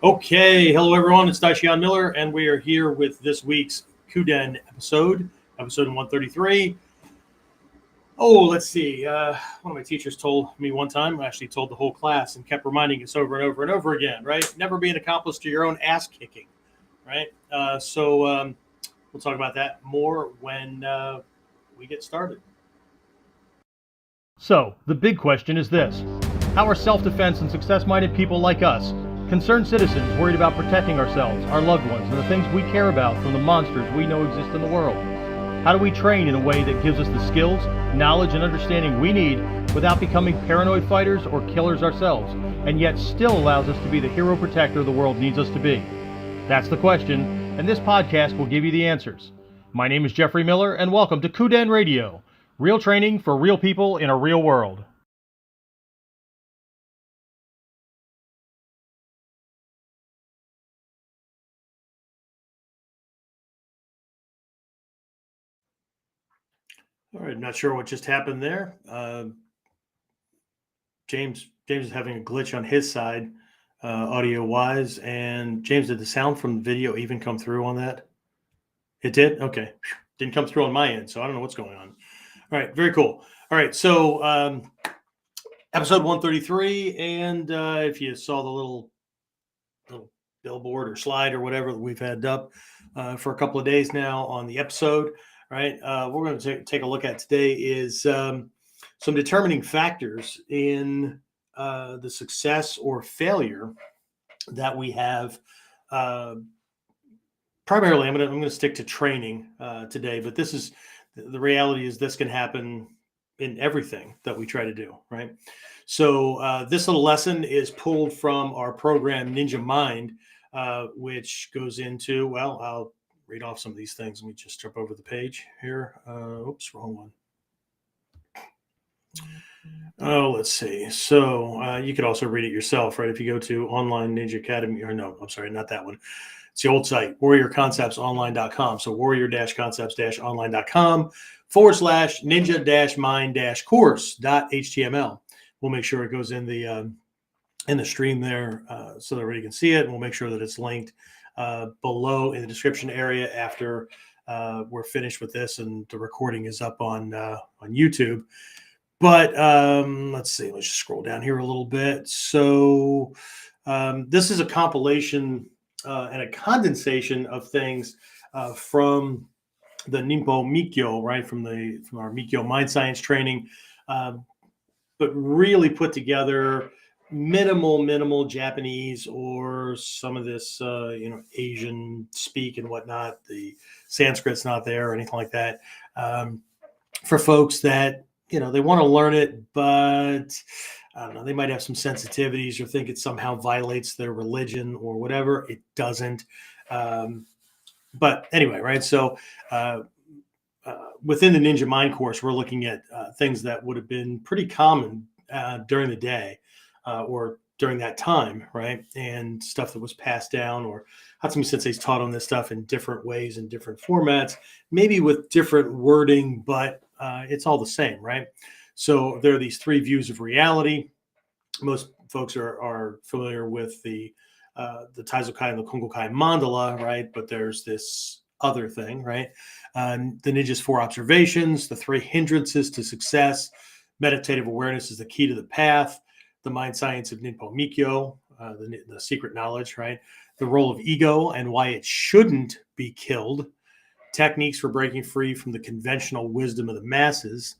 Okay, hello everyone. It's Daishion Miller, and we are here with this week's KUDEN episode 133. Oh, let's see. One of my teachers told me one time, actually told the whole class, and kept reminding us over and over and over again, right? Never be an accomplice to your own ass kicking, right? We'll talk about that more when we get started. So, the big question is this: how are self-defense and success-minded people like us, concerned citizens worried about protecting ourselves, our loved ones, and the things we care about from the monsters we know exist in the world? How do we train in a way that gives us the skills, knowledge, and understanding we need without becoming paranoid fighters or killers ourselves, and yet still allows us to be the hero protector the world needs us to be? That's the question, and this podcast will give you the answers. My name is Jeffrey Miller, and welcome to KUDEN Radio. Real training for real people in a real world. All right, not sure what just happened there. James is having a glitch on his side, audio wise. And James, did the sound from the video even come through on that? It did? Okay. Didn't come through on my end, so I don't know what's going on. All right, very cool. All right, so episode 133, and if you saw the little billboard or slide or whatever that we've had up for a couple of days now on the episode, right? We're going to take a look at today is some determining factors in the success or failure that we have. Primarily, I'm going to stick to training today, but this is the reality is this can happen in everything that we try to do, right? So this little lesson is pulled from our program Ninja Mind, which goes into, well, I'll read off some of these things. Let me just jump over the page here. Oops, wrong one. Oh, let's see. So you could also read it yourself, right? If you go to Online Ninja Academy, or no, I'm sorry, not that one. It's the old site, warriorconceptsonline.com. So warrior-concepts-online.com/ninja-mind-course.html. We'll make sure it goes in the stream there so that everybody can see it. And we'll make sure that it's linked below in the description area after we're finished with this and the recording is up on YouTube. But let's see. Let's just scroll down here a little bit. So this is a compilation and a condensation of things from the Nimpo Mikkyo, right? From our Mikkyo mind science training, but really put together minimal Japanese or some of this, Asian speak and whatnot. The Sanskrit's not there or anything like that. For folks that, they want to learn it, but I don't know, they might have some sensitivities or think it somehow violates their religion or whatever. It doesn't. But anyway, right? So within the Ninja Mind course, we're looking at things that would have been pretty common during the day or during that time, right? And stuff that was passed down, or Hatsumi Sensei's taught on this stuff in different ways, in different formats, maybe with different wording, but it's all the same, right? So there are these three views of reality. Most folks are familiar with the Taizokai and the Kongokai mandala, right? But there's this other thing, right? The Ninja's four observations, the three hindrances to success. Meditative awareness is the key to the path. The mind science of Nimpo Mikkyo, the secret knowledge, right? The role of ego and why it shouldn't be killed. Techniques for breaking free from the conventional wisdom of the masses.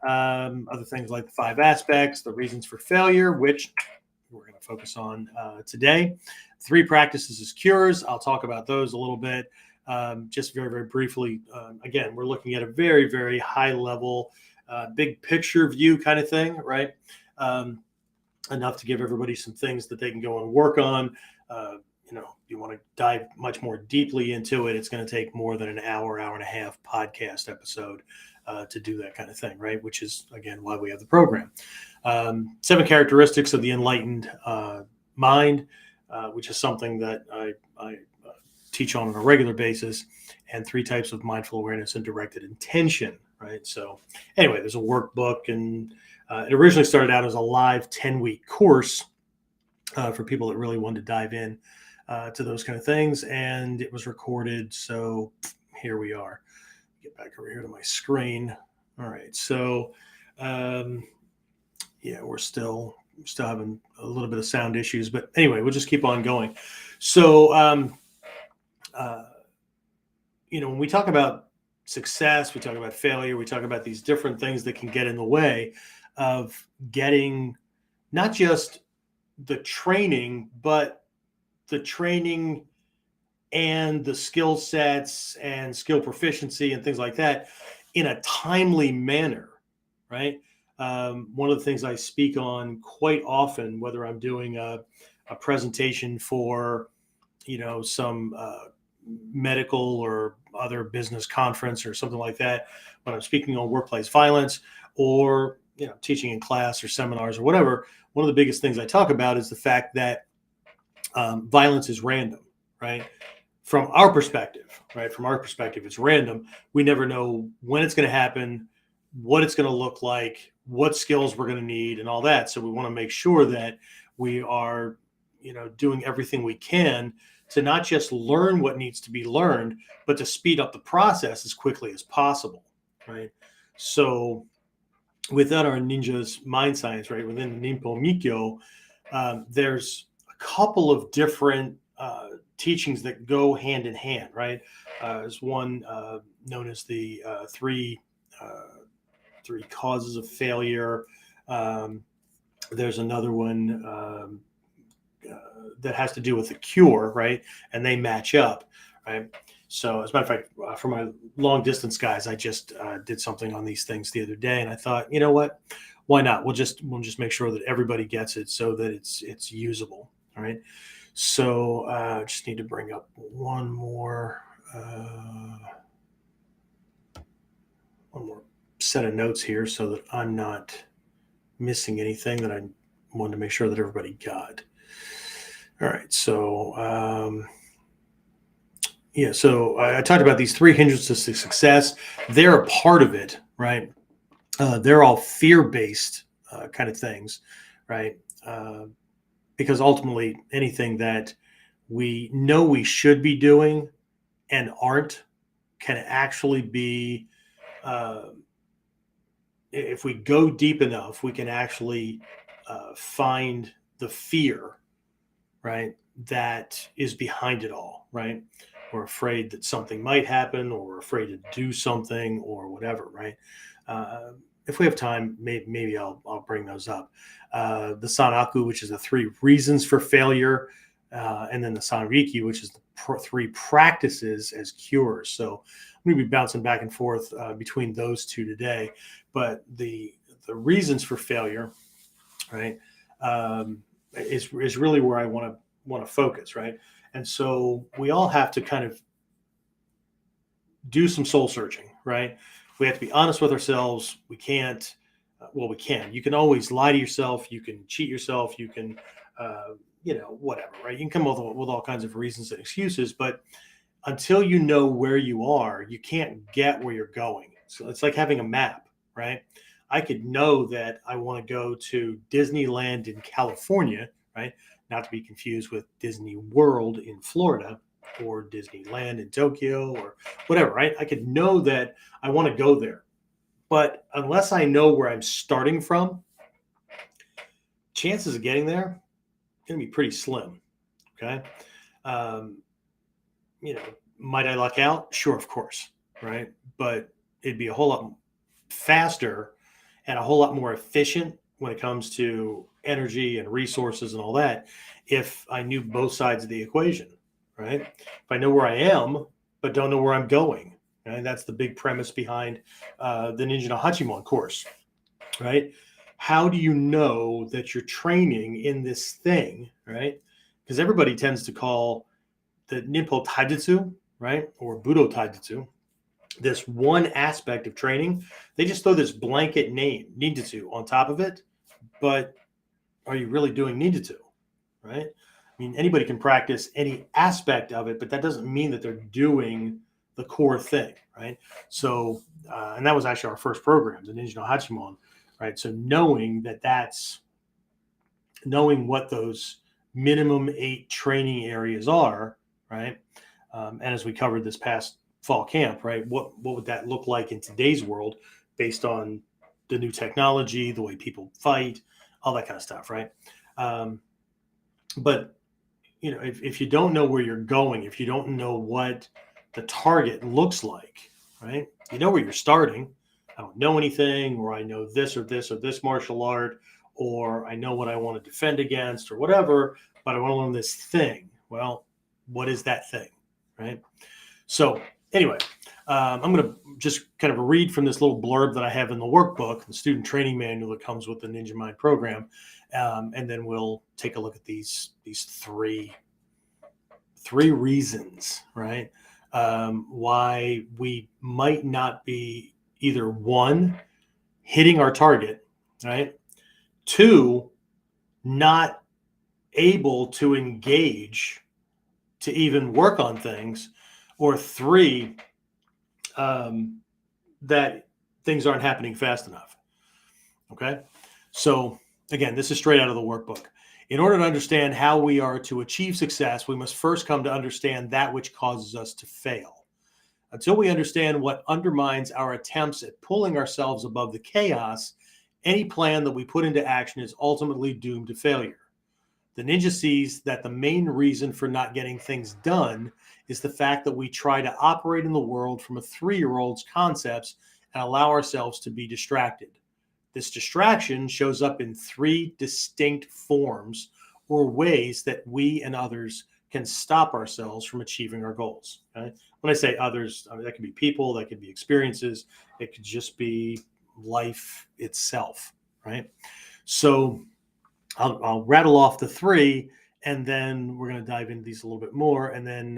Other things like the five aspects, the reasons for failure, which we're going to focus on today. Three practices as cures. I'll talk about those a little bit. Just very briefly. Again, we're looking at a very high level, big picture view kind of thing, right? Enough to give everybody some things that they can go and work on. You want to dive much more deeply into it, it's going to take more than an hour and a half podcast episode to do that kind of thing, right? Which is, again, why we have the program. 7 characteristics of the enlightened mind, which is something that I teach on a regular basis, and 3 types of mindful awareness and directed intention, right? So anyway, there's a workbook, and it originally started out as a live 10-week course for people that really wanted to dive in to those kind of things. And it was recorded. So here we are. Get back over here to my screen. All right. So, yeah, we're still having a little bit of sound issues, but anyway, we'll just keep on going. So, when we talk about success, we talk about failure, we talk about these different things that can get in the way of getting not just the training, but the training and the skill sets and skill proficiency and things like that in a timely manner, right? One of the things I speak on quite often, whether I'm doing a presentation for, some medical or other business conference or something like that, when I'm speaking on workplace violence or, teaching in class or seminars or whatever, one of the biggest things I talk about is the fact that violence is random, right? From our perspective, right? From our perspective, it's random. We never know when it's going to happen, what it's going to look like, what skills we're going to need, and all that. So we want to make sure that we are, doing everything we can to not just learn what needs to be learned, but to speed up the process as quickly as possible, right? So within our ninja's mind science, right, within the Ninpo Mikkyo, there's a couple of different teachings that go hand in hand, right? There's one known as the three causes of failure. There's another one that has to do with the cure, right? And they match up, right? So as a matter of fact, for my long distance guys, I just did something on these things the other day, and I thought, you know what? Why not? We'll just make sure that everybody gets it so that it's usable. All right. So just need to bring up one more set of notes here so that I'm not missing anything that I wanted to make sure that everybody got. All right. So so I talked about these three hindrances to success. They're a part of it, right? They're all fear-based kind of things, right? Because ultimately, anything that we know we should be doing and aren't can actually be, if we go deep enough, we can actually find the fear, right, that is behind it all, right? We're afraid that something might happen, or we're afraid to do something, or whatever, right? If we have time, maybe I'll bring those up. The Sanaku, which is the three reasons for failure, and then the Sanriki, which is the three practices as cures. So I'm going to be bouncing back and forth between those two today. But the reasons for failure, right, is really where I want to focus, right? And so we all have to kind of do some soul searching, right? We have to be honest with ourselves. We can't, we can. You can always lie to yourself. You can cheat yourself. You can, whatever, right? You can come up with all kinds of reasons and excuses, but until you know where you are, you can't get where you're going. So it's like having a map, right? I could know that I want to go to Disneyland in California, right? Not to be confused with Disney World in Florida or Disneyland in Tokyo or whatever, right? I could know that I want to go there. But unless I know where I'm starting from, chances of getting there are going to be pretty slim, okay? Might I luck out? Sure, of course, right? But it'd be a whole lot faster and a whole lot more efficient when it comes to energy and resources and all that if I knew both sides of the equation, right? If I know where I am but don't know where I'm going, right? That's the big premise behind the Ninja no Hachimon course, right? How do you know that you're training in this thing, right? Because everybody tends to call the Ninpo Taijutsu, right, or Budo Taijutsu, this one aspect of training. They just throw this blanket name, ninjutsu, on top of it. But are you really doing ninjutsu, right? I mean, anybody can practice any aspect of it, but that doesn't mean that they're doing the core thing, right? So, and that was actually our first program, the Ninja no Hachimon, right? So knowing what those minimum 8 training areas are, right? And as we covered this past fall camp, right, what would that look like in today's world based on the new technology, the way people fight, all that kind of stuff, right? But if you don't know where you're going, if you don't know what the target looks like, right? You know where you're starting. I don't know anything, or I know this or this or this martial art, or I know what I want to defend against or whatever, but I want to learn this thing. Well, what is that thing, right? So anyway, I'm going to just kind of read from this little blurb that I have in the workbook, the student training manual that comes with the Ninja Mind program, and then we'll take a look at these three reasons, right? Why we might not be either one, hitting our target, right? Two, not able to engage to even work on things, or three, that things aren't happening fast enough. Okay. So again, this is straight out of the workbook. In order to understand how we are to achieve success, we must first come to understand that which causes us to fail. Until we understand what undermines our attempts at pulling ourselves above the chaos, any plan that we put into action is ultimately doomed to failure. The ninja sees that the main reason for not getting things done is the fact that we try to operate in the world from a 3-year-old's concepts and allow ourselves to be distracted. This distraction shows up in 3 distinct forms or ways that we and others can stop ourselves from achieving our goals. Okay? When I say others, that could be people, that could be experiences, it could just be life itself, right? So I'll rattle off the 3, and then we're going to dive into these a little bit more, and then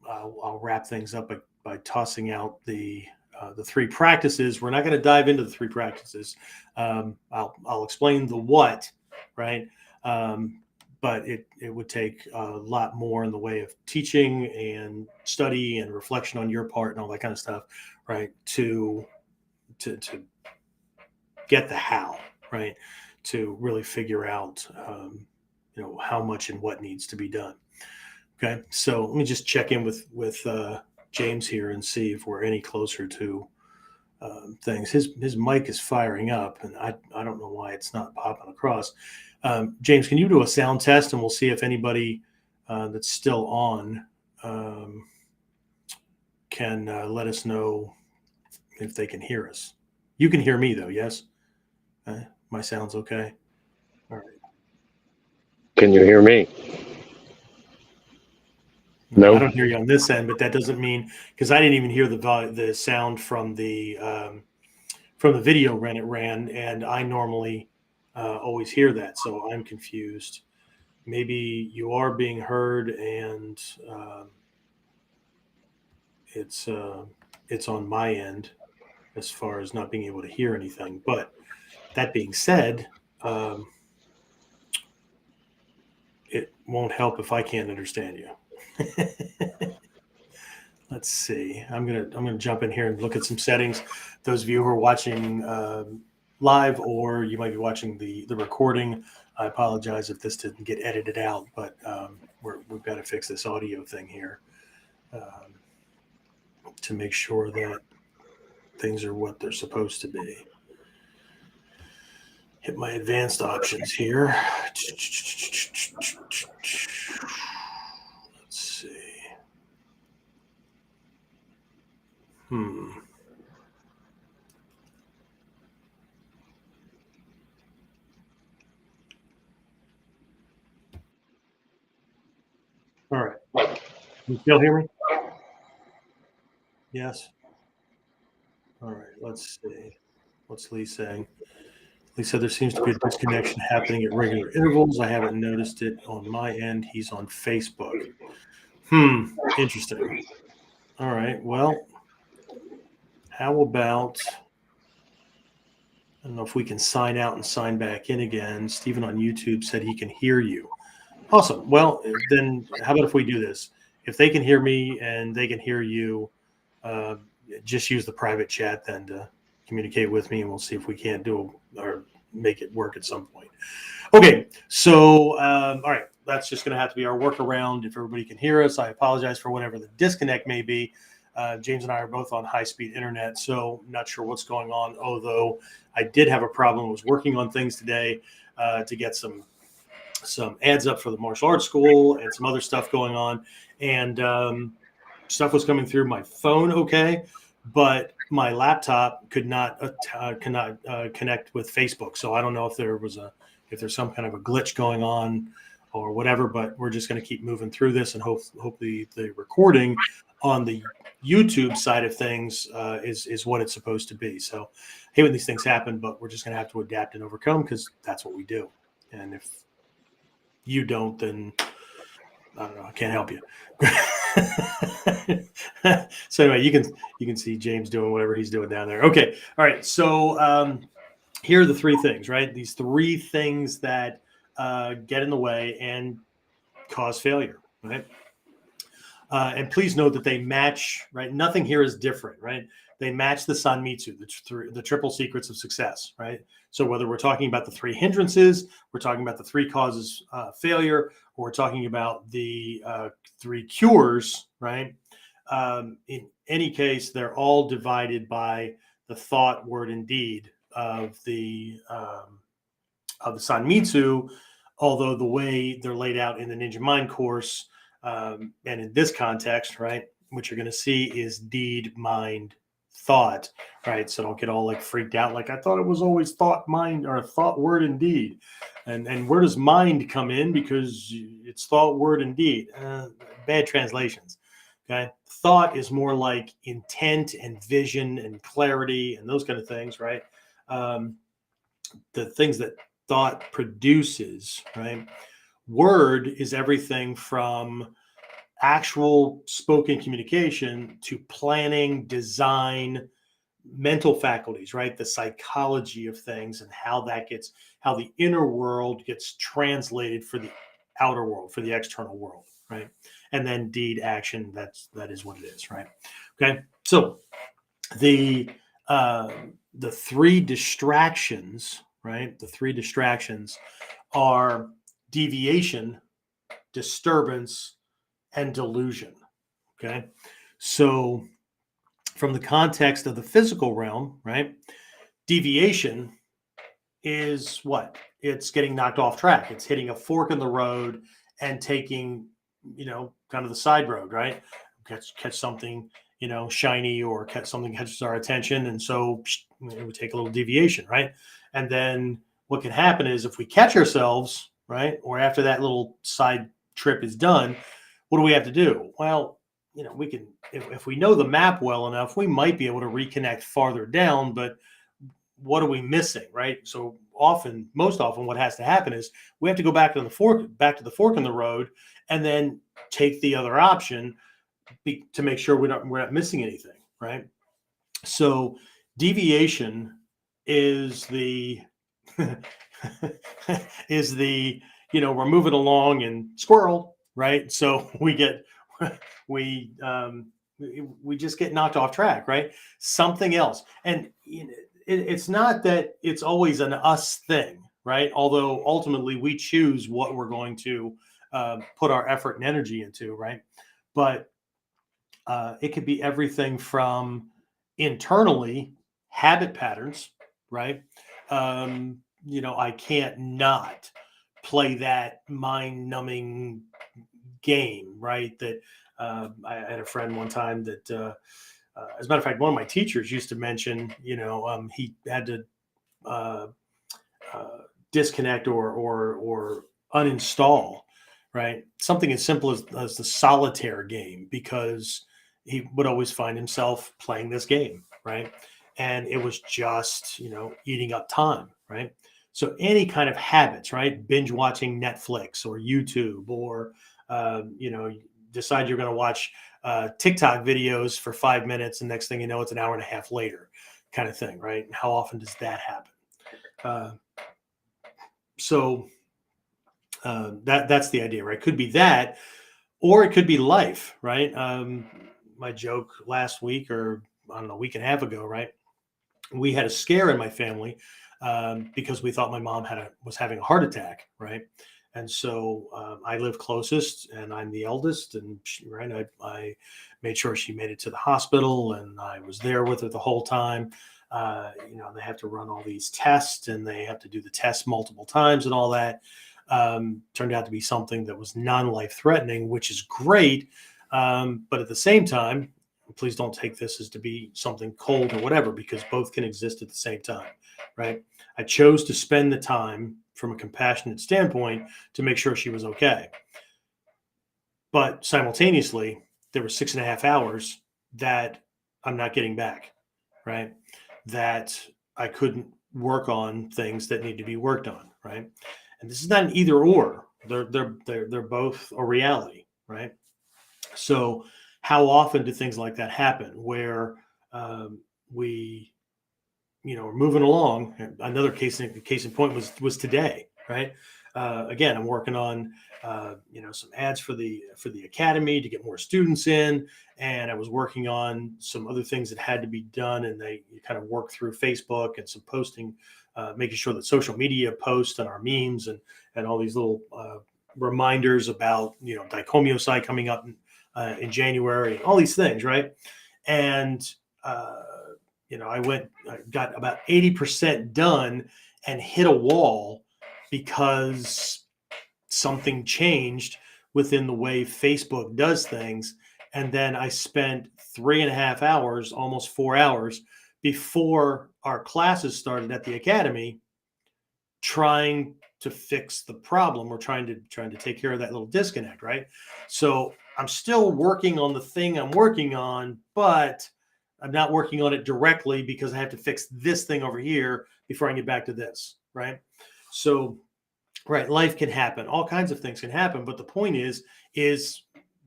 I'll wrap things up by tossing out the 3 practices. We're not going to dive into the 3 practices. I'll explain the what, right? But it would take a lot more in the way of teaching and study and reflection on your part and all that kind of stuff, right? To get the how, right? To really figure out, how much and what needs to be done. Okay, so let me just check in with James here and see if we're any closer to things. His mic is firing up, and I don't know why it's not popping across. James, can you do a sound test, and we'll see if anybody that's still on can let us know if they can hear us. You can hear me though, yes? My sound's okay. All right. Can you hear me? No, I don't hear you on this end, but that doesn't mean, because I didn't even hear the sound from the video when it ran, and I normally always hear that, so I'm confused. Maybe you are being heard, and it's on my end as far as not being able to hear anything. But that being said, it won't help if I can't understand you. Let's see. I'm gonna jump in here and look at some settings. Those of you who are watching live, or you might be watching the recording, I apologize if this didn't get edited out, but we've got to fix this audio thing here to make sure that things are what they're supposed to be. Hit my advanced options here. Let's see. All right. Can you still hear me? Yes. All right. Let's see. What's Lee saying? Lee said there seems to be a disconnection happening at regular intervals. I haven't noticed it on my end. He's on Facebook. Interesting. All right. Well, how about, I don't know if we can sign out and sign back in again. Stephen on YouTube said he can hear you. Awesome. Well, then how about if we do this? If they can hear me and they can hear you, just use the private chat then to communicate with me, and we'll see if we can't do or make it work at some point. Okay, so all right, that's just going to have to be our workaround. If everybody can hear us, I apologize for whatever the disconnect may be. James and I are both on high-speed internet, so I'm not sure what's going on, although I did have a problem. I was working on things today to get some ads up for the martial arts school and some other stuff going on, and stuff was coming through my phone okay, but my laptop could not connect with Facebook. So I don't know if there's some kind of a glitch going on or whatever, but we're just going to keep moving through this, and hopefully the recording on the YouTube side of things is what it's supposed to be. So I hate when these things happen, but we're just going to have to adapt and overcome, because that's what we do. And if you don't, then I don't know, I can't help you. So anyway, you can see James doing whatever he's doing down there. Okay. All right. So here are the three things, right? These three things that get in the way and cause failure, right? And please note that they match, right? Nothing here is different, right? They match the Sanmitsu, the triple secrets of success, right? So whether we're talking about the three hindrances, we're talking about the three causes failure, or we're talking about the three cures, right? In any case, they're all divided by the thought, word, and deed of the Sanmitsu, although the way they're laid out in the Ninja Mind course, and in this context, right, what you're going to see is deed, mind, thought, right? So don't get all like freaked out, like I thought it was always thought, mind, or thought, word, and deed. And where does mind come in? Because it's thought, word, and deed. Bad translations. Okay, thought is more like intent and vision and clarity and those kind of things, right? The things that thought produces, right? Word is everything from actual spoken communication to planning, design, mental faculties, right? The psychology of things and how the inner world gets translated for the outer world, for the external world, right? And then deed, action, that is what it is, right? Okay. So the three distractions, right? The three distractions are deviation, disturbance, and delusion. Okay. So from the context of the physical realm, right? Deviation is what? It's getting knocked off track. It's hitting a fork in the road and taking, kind of the side road, right? Catch something, shiny, or catch something catches our attention. And so we take a little deviation, right? And then what can happen is if we catch ourselves, right, or after that little side trip is done, what do we have to do? Well, we can, if we know the map well enough, we might be able to reconnect farther down, but what are we missing, right? So most often what has to happen is we have to go back to the fork in the road, and then take the other option to make sure we're not missing anything, right? So deviation is the we're moving along and squirrel, right? So we just get knocked off track, right? Something else. And it's not that it's always an us thing, right? Although ultimately we choose what we're going to put our effort and energy into, right? But it could be everything from internally habit patterns, right? I can't not play that mind-numbing game, right? That I had a friend one time that, as a matter of fact, one of my teachers used to mention, he had to disconnect or uninstall, right? Something as simple as the solitaire game, because he would always find himself playing this game, right? And it was just, eating up time, right? So any kind of habits, right? Binge watching Netflix or YouTube, or, decide you're going to watch TikTok videos for 5 minutes, and next thing you know, it's an hour and a half later, kind of thing, right? And how often does that happen? So that's the idea, right? Could be that, or it could be life, right? My joke last week, or I don't know, a week and a half ago, right? We had a scare in my family because we thought my mom was having a heart attack, right? And so I live closest, and I'm the eldest, and I made sure she made it to the hospital, and I was there with her the whole time. They have to run all these tests, and they have to do the tests multiple times and all that. Turned out to be something that was non-life threatening, which is great. But at the same time, please don't take this as to be something cold or whatever, because both can exist at the same time, right? I chose to spend the time from a compassionate standpoint to make sure she was okay. But simultaneously, there were 6.5 hours that I'm not getting back, right? That I couldn't work on things that need to be worked on, right? And this is not an either or. They're both a reality, right? So how often do things like that happen where we, are moving along? Another case in point was today, right? Again, I'm working on some ads for the academy to get more students in, and I was working on some other things that had to be done, and you kind of work through Facebook and some posting, making sure that social media posts and our memes and all these little reminders about dicomiocyte coming up in January, all these things, right? And I got about 80% done and hit a wall because something changed within the way Facebook does things. And then I spent 3.5 hours, almost 4 hours before our classes started at the academy, trying to fix the problem. We're trying to take care of that little disconnect, right? So I'm still working on the thing I'm working on, but I'm not working on it directly because I have to fix this thing over here before I can get back to this, right? So, right, life can happen. All kinds of things can happen, but the point is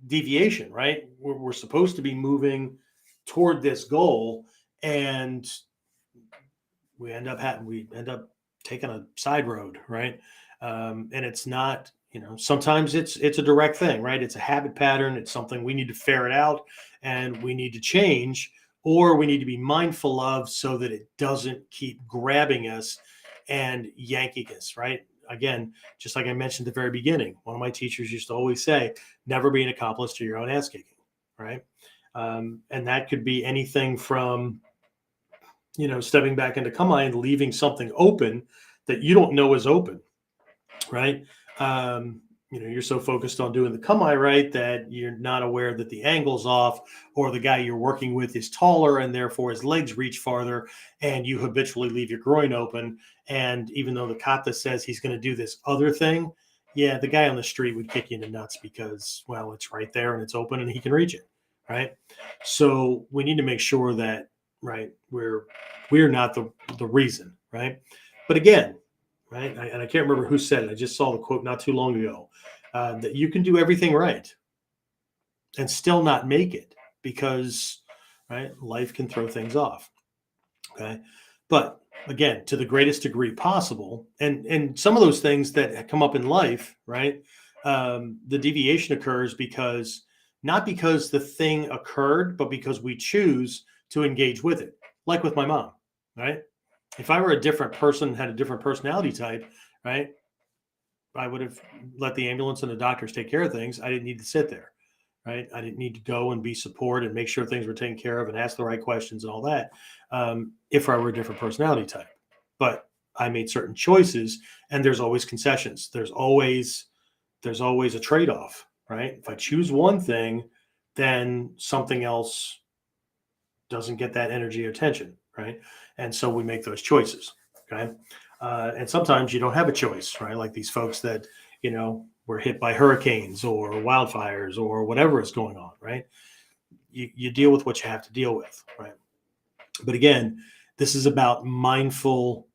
deviation, right? We're supposed to be moving toward this goal, and we end up taking a side road, right? And it's not, sometimes it's a direct thing, right? It's a habit pattern. It's something we need to ferret out and we need to change, or we need to be mindful of so that it doesn't keep grabbing us and yanking us, right? Again, just like I mentioned at the very beginning, one of my teachers used to always say, never be an accomplice to your own ass kicking, right? And that could be anything from, stepping back into kama and leaving something open that you don't know is open, right? You're so focused on doing the kama right that you're not aware that the angle's off, or the guy you're working with is taller and therefore his legs reach farther, and you habitually leave your groin open. And even though the kata says he's going to do this other thing, yeah, the guy on the street would kick you in the nuts because, well, it's right there and it's open and he can reach it, right? So we need to make sure that, right, we're not the reason, right? But again, right, and I can't remember who said it. I just saw the quote not too long ago, that you can do everything right and still not make it because, right, life can throw things off. Okay, but again, to the greatest degree possible, and some of those things that come up in life, right, the deviation occurs not because the thing occurred, but because we choose to engage with it. Like with my mom, right? If I were a different person, had a different personality type, right, I would have let the ambulance and the doctors take care of things. I didn't need to sit there, right? I didn't need to go and be support and make sure things were taken care of and ask the right questions and all that, if I were a different personality type. But I made certain choices, and there's always concessions. There's always a trade-off, right? If I choose one thing, then something else doesn't get that energy or attention, right? And so we make those choices, okay? And sometimes you don't have a choice, right? Like these folks that, were hit by hurricanes or wildfires or whatever is going on, right? You deal with what you have to deal with, right? But again, this is about mindful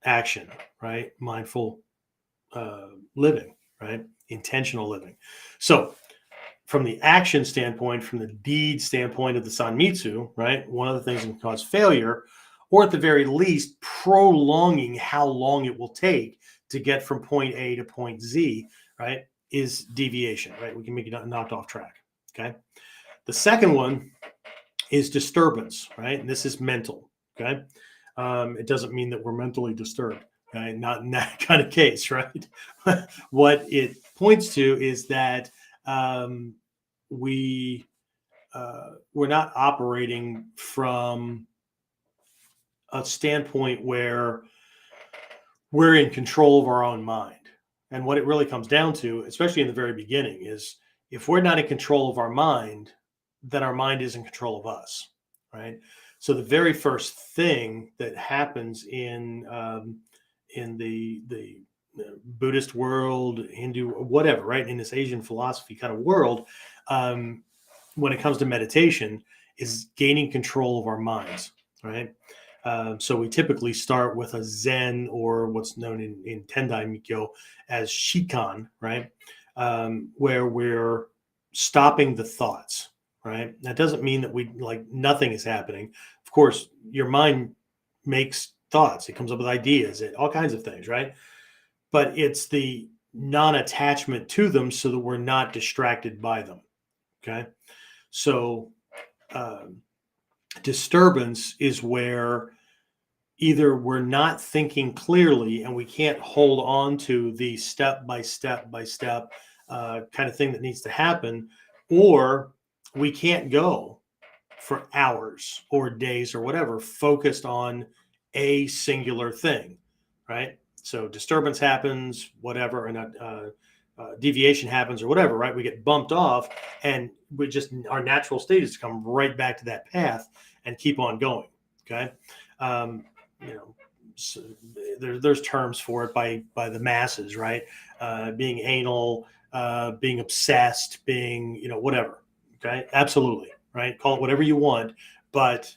action, right? Mindful living, right? Intentional living. So from the action standpoint, from the deed standpoint of the Sanmitsu, right? One of the things that can cause failure, or at the very least, prolonging how long it will take to get from point A to point Z, right, is deviation, right? We can make it knocked off track, okay? The second one is disturbance, right? And this is mental, okay? it doesn't mean that we're mentally disturbed. Right? Not in that kind of case, right? What it points to is that we're not operating from a standpoint where we're in control of our own mind. And what it really comes down to, especially in the very beginning, is if we're not in control of our mind, then our mind is in control of us, right? So the very first thing that happens in the Buddhist world, Hindu, whatever, right, in this Asian philosophy kind of world, when it comes to meditation, is gaining control of our minds, right? So we typically start with a Zen, or what's known in Tendai Mikkyo as Shikan, right? Where we're stopping the thoughts, right? That doesn't mean that we like nothing is happening. Of course, your mind makes thoughts. It comes up with ideas, all kinds of things, right? But it's the non-attachment to them so that we're not distracted by them, okay? So disturbance is where either we're not thinking clearly and we can't hold on to the step by step kind of thing that needs to happen, or we can't go for hours or days or whatever focused on a singular thing, right? So disturbance happens, whatever, and deviation happens or whatever, right? We get bumped off, and we just, our natural state is to come right back to that path and keep on going. Okay. So there's terms for it by the masses, right? Being anal, being obsessed, being, whatever. Okay. Absolutely. Right. Call it whatever you want, but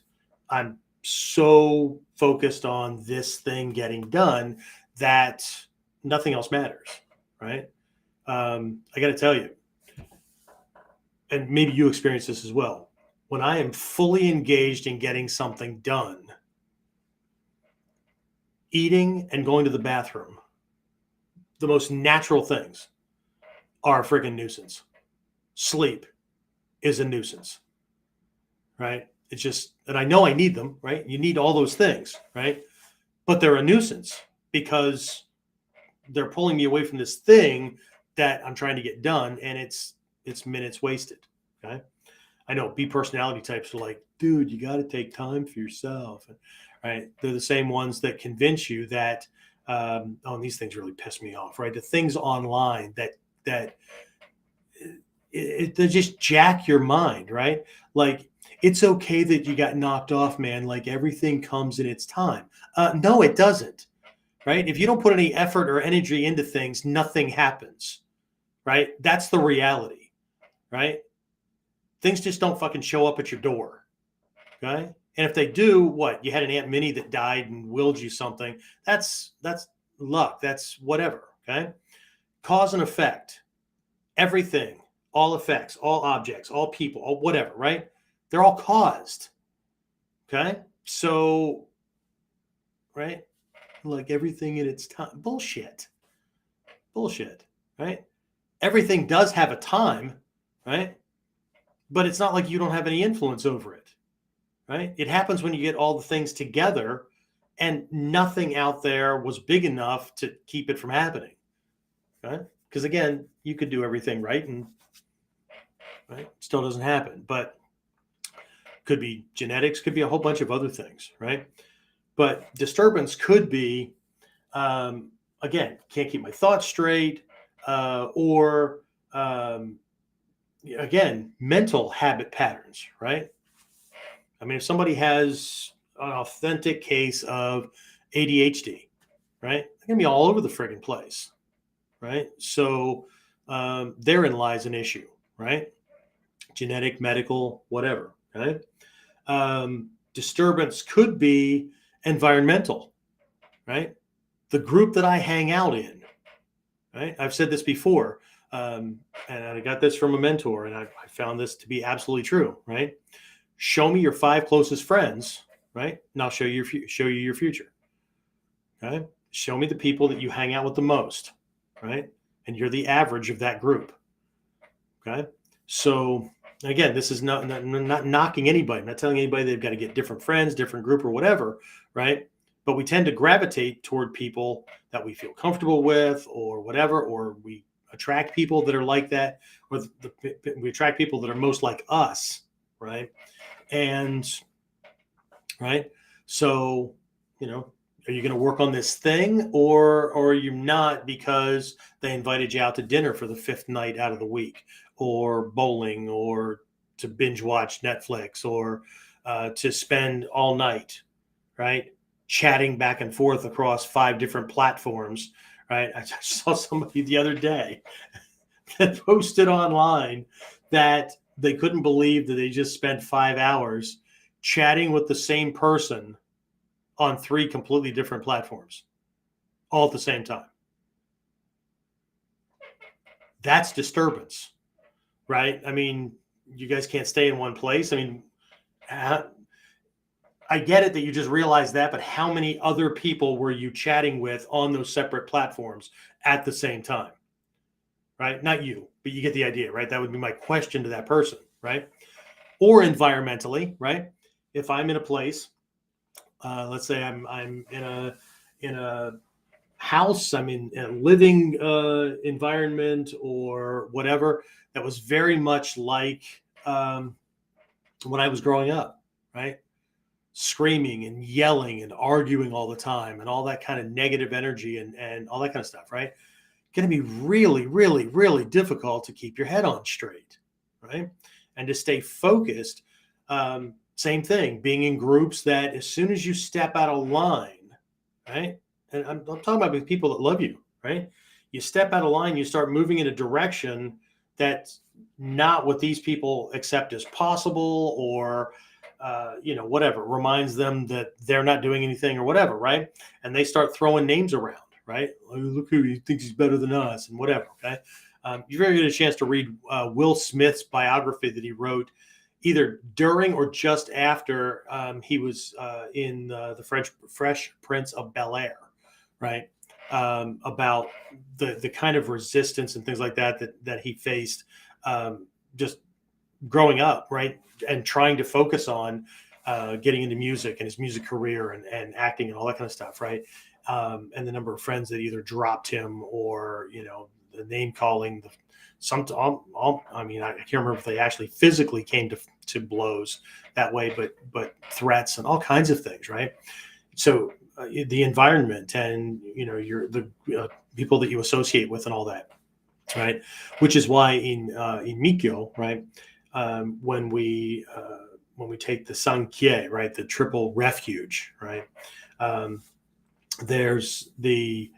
I'm so focused on this thing getting done that nothing else matters. Right. I got to tell you, and maybe you experience this as well. When I am fully engaged in getting something done, eating and going to the bathroom, the most natural things, are a friggin' nuisance. Sleep is a nuisance, right? It's just, and I know I need them, right? You need all those things, right? But they're a nuisance because they're pulling me away from this thing that I'm trying to get done, and it's minutes wasted, okay? I know B personality types are like, dude, you got to take time for yourself, right? They're the same ones that convince you that, and these things really piss me off, right? The things online that they just jack your mind, right? Like, it's okay that you got knocked off, man. Like, everything comes in its time. No, it doesn't, right? If you don't put any effort or energy into things, nothing happens, right? That's the reality, right? Things just don't fucking show up at your door, okay? And if they do, what? You had an Aunt Minnie that died and willed you something. That's luck. That's whatever, okay? Cause and effect. Everything, all effects, all objects, all people, all whatever, right? They're all caused, okay? So, right? Like everything in its time. Bullshit, right? Everything does have a time, right? But it's not like you don't have any influence over it, right? It happens when you get all the things together, and nothing out there was big enough to keep it from happening, right? Because again, you could do everything right, and right, still doesn't happen. But could be genetics, could be a whole bunch of other things, right? But disturbance could be, again, can't keep my thoughts straight, or again, mental habit patterns, right? I mean, if somebody has an authentic case of ADHD, right, they're going to be all over the friggin' place, right? So therein lies an issue, right? Genetic, medical, whatever, right? Disturbance could be environmental, right? The group that I hang out in, right? I've said this before, and I got this from a mentor, and I found this to be absolutely true, right? Show me your 5 closest friends, right? And I'll show you your future, okay? Show me the people that you hang out with the most, right? And you're the average of that group, okay? So Again, this is not knocking anybody. I'm not telling anybody they've got to get different friends, different group, or whatever, right? But we tend to gravitate toward people that we feel comfortable with, or whatever, or we attract people that are like that, or we attract people that are most like us, right? And right, so are you going to work on this thing, or are you not, because they invited you out to dinner for the fifth night out of the week, or bowling, or to binge watch Netflix, or to spend all night, right, chatting back and forth across 5 different platforms, right? I saw somebody the other day that posted online that they couldn't believe that they just spent 5 hours chatting with the same person on 3 completely different platforms all at the same time. That's disturbance, right? I mean, you guys can't stay in one place. I mean, I get it that you just realized that, but how many other people were you chatting with on those separate platforms at the same time? Right? Not you, but you get the idea, right? That would be my question to that person, right? Or environmentally, right? If I'm in a place, let's say I'm in a house, I'm in a living environment or whatever, that was very much like when I was growing up, right? Screaming and yelling and arguing all the time and all that kind of negative energy and all that kind of stuff, right? Going to be really, really, really difficult to keep your head on straight, right? And to stay focused. Same thing, being in groups that as soon as you step out of line, right? And I'm talking about with people that love you, right? You step out of line, you start moving in a direction that's not what these people accept as possible, or whatever reminds them that they're not doing anything or whatever, right? And they start throwing names around, right? Oh, look who he thinks he's better than us and whatever, okay? You're going to get a chance to read Will Smith's biography that he wrote either during or just after he was in the Fresh Prince of Bel-Air, right? About the kind of resistance and things like that he faced just growing up, right? And trying to focus on getting into music and his music career and acting and all that kind of stuff, right? And the number of friends that either dropped him or, the name calling, I mean, I can't remember if they actually physically came to blows that way, but threats and all kinds of things, right? So the environment and, the people that you associate with and all that, right? Which is why in Mikkyo, right, when we take the Sankhye, right, the triple refuge, right, there's the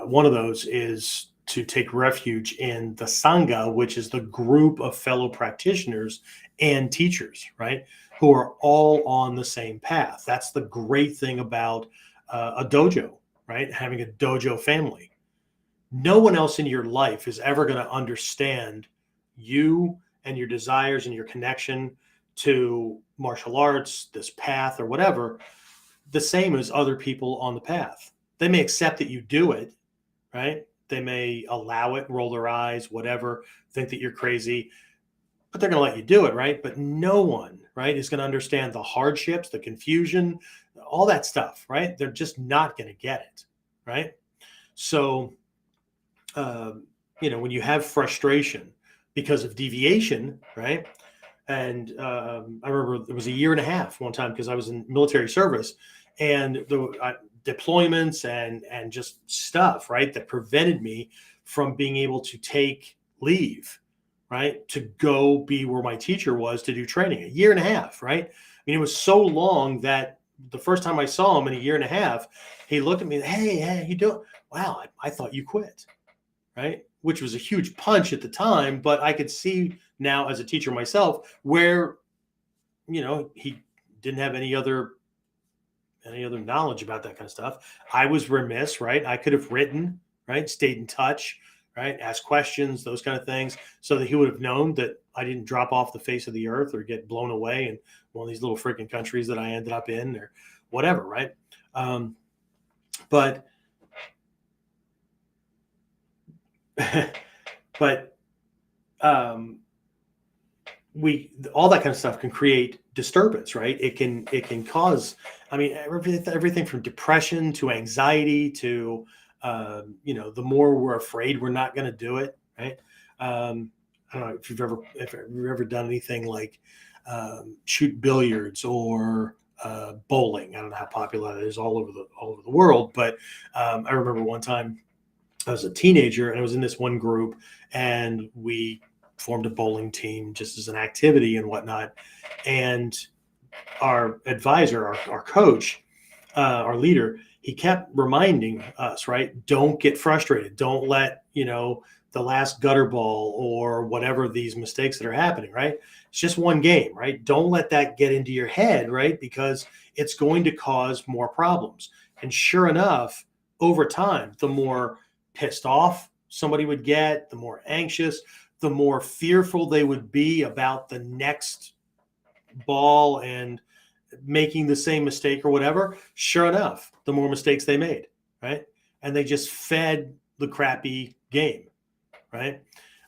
one of those is to take refuge in the Sangha, which is the group of fellow practitioners and teachers, right, who are all on the same path. That's the great thing about a dojo, right, having a dojo family. No one else in your life is ever going to understand you and your desires and your connection to martial arts, this path or whatever, the same as other people on the path. They may accept that you do it, right? They may allow it, roll their eyes, whatever, think that you're crazy, but they're going to let you do it, right? But no one, right, is going to understand the hardships, the confusion, all that stuff, right? They're just not going to get it, right? So, when you have frustration because of deviation, right? And I remember it was a year and a half one time because I was in military service, and the deployments and just stuff, right, that prevented me from being able to take leave, right, to go be where my teacher was to do training. A year and a half, right? I mean, it was so long that the first time I saw him in a year and a half, he looked at me, hey, you doing? Wow, I thought you quit, right? Which was a huge punch at the time, but I could see now as a teacher myself where, he didn't have any other knowledge about that kind of stuff. I was remiss, right? I could have written, right? Stayed in touch, right? Asked questions, those kind of things, so that he would have known that I didn't drop off the face of the earth or get blown away in one of these little freaking countries that I ended up in or whatever, right? But all that kind of stuff can create disturbance, right? It can cause, I mean, everything from depression to anxiety to, the more we're afraid we're not going to do it, right? I don't know if you've ever done anything like shoot billiards or bowling. I don't know how popular that is all over the world, but I remember one time I was a teenager and I was in this one group, and we formed a bowling team just as an activity and whatnot. And our advisor, our coach, our leader, he kept reminding us, right? Don't get frustrated. Don't let, the last gutter ball or whatever these mistakes that are happening, right? It's just one game, right? Don't let that get into your head, right? Because it's going to cause more problems. And sure enough, over time, the more pissed off somebody would get, the more anxious, the more fearful they would be about the next ball and making the same mistake or whatever. Sure enough, the more mistakes they made, right? And they just fed the crappy game, right?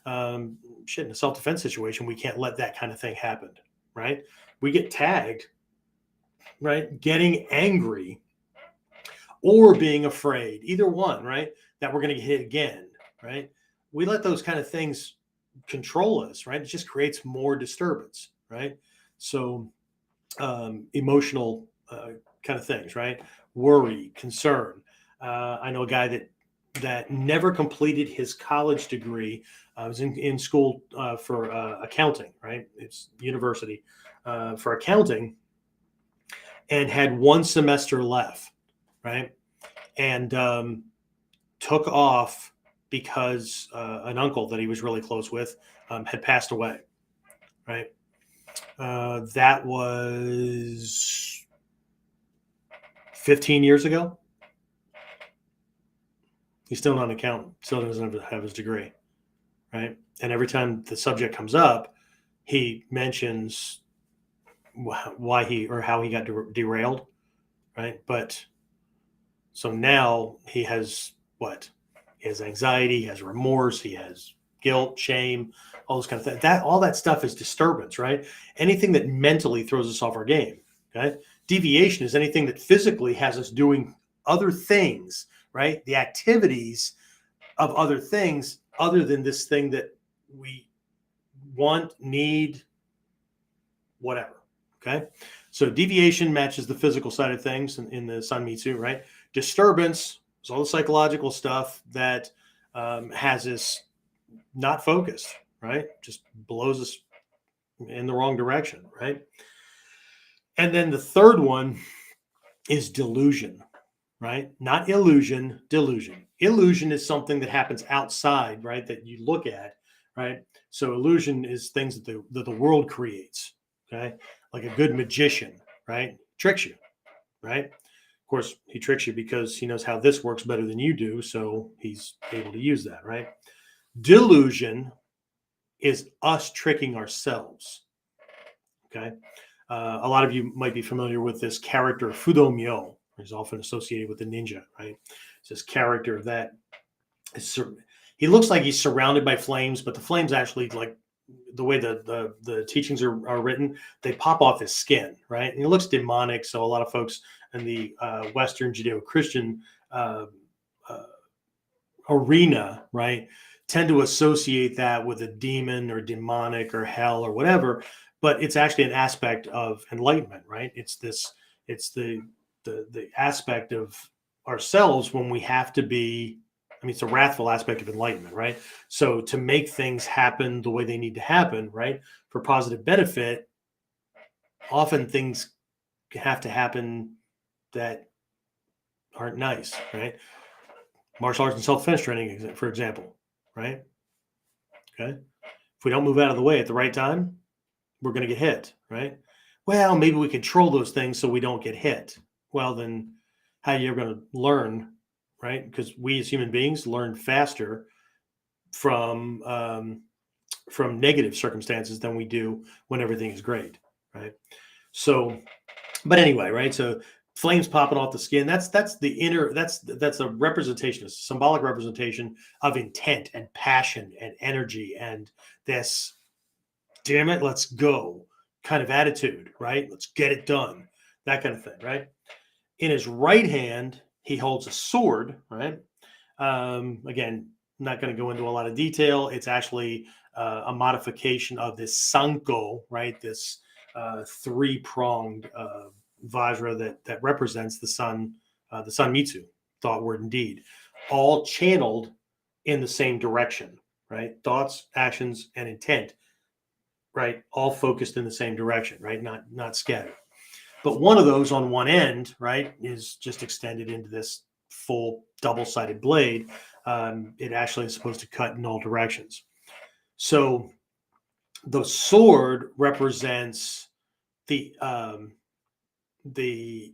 In a self-defense situation, we can't let that kind of thing happen, right? We get tagged, right? Getting angry or being afraid, either one, right? That we're going to get hit again, right? We let those kind of things control us, right? It just creates more disturbance, right? So emotional kind of things, right? Worry, concern. I know a guy that never completed his college degree. Was in school for accounting, right? It's university for accounting, and had one semester left, right? And took off because an uncle that he was really close with had passed away, right? That was 15 years ago. He's still not an accountant, still doesn't have his degree, right? And every time the subject comes up, he mentions why how he got derailed, right? But so now he has what? He has anxiety, he has remorse, he has guilt, shame, all those kind of things. All that stuff is disturbance, right? Anything that mentally throws us off our game, okay? Deviation is anything that physically has us doing other things, right? The activities of other things other than this thing that we want, need, whatever, okay? So deviation matches the physical side of things in the Sanmitsu, right? Disturbance is all the psychological stuff that has us not focused, right? Just blows us in the wrong direction, right? And then the third one is delusion, right? Not illusion, delusion. Illusion is something that happens outside, right? That you look at, right? So illusion is things that the world creates, okay? Like a good magician, right? Tricks you, right? Of course, he tricks you because he knows how this works better than you do, so he's able to use that, right? Delusion is us tricking ourselves, okay? A lot of you might be familiar with this character, Fudomyo. He's often associated with the ninja, right? It's this character that he looks like he's surrounded by flames, but the flames actually, like the way the teachings are written, they pop off his skin, right? And he looks demonic. So a lot of folks in the Western Judeo-Christian arena, right, tend to associate that with a demon or demonic or hell or whatever. But it's actually an aspect of enlightenment, right? It's the aspect of ourselves when we have to be, I mean, it's a wrathful aspect of enlightenment, right? So to make things happen the way they need to happen, right, for positive benefit, often things have to happen that aren't nice, right? Martial arts and self-defense training, for example, right? Okay. If we don't move out of the way at the right time, we're going to get hit, right? Well, maybe we control those things so we don't get hit. Well, then how are you ever going to learn, right? Because we as human beings learn faster from negative circumstances than we do when everything is great, right? So, but anyway, right? So flames popping off the skin, that's a representation, a symbolic representation of intent and passion and energy and this damn it, let's go kind of attitude, right? Let's get it done, that kind of thing, right? In his right hand, he holds a sword, right? Again, I'm not going to go into a lot of detail. It's actually a modification of this sanko, right? This three-pronged vajra that represents the sun Mitsu, thought, word, and deed, all channeled in the same direction, right? Thoughts, actions, and intent, right? All focused in the same direction, right? Not scattered. But one of those on one end, right, is just extended into this full double-sided blade. It actually is supposed to cut in all directions. So the sword represents the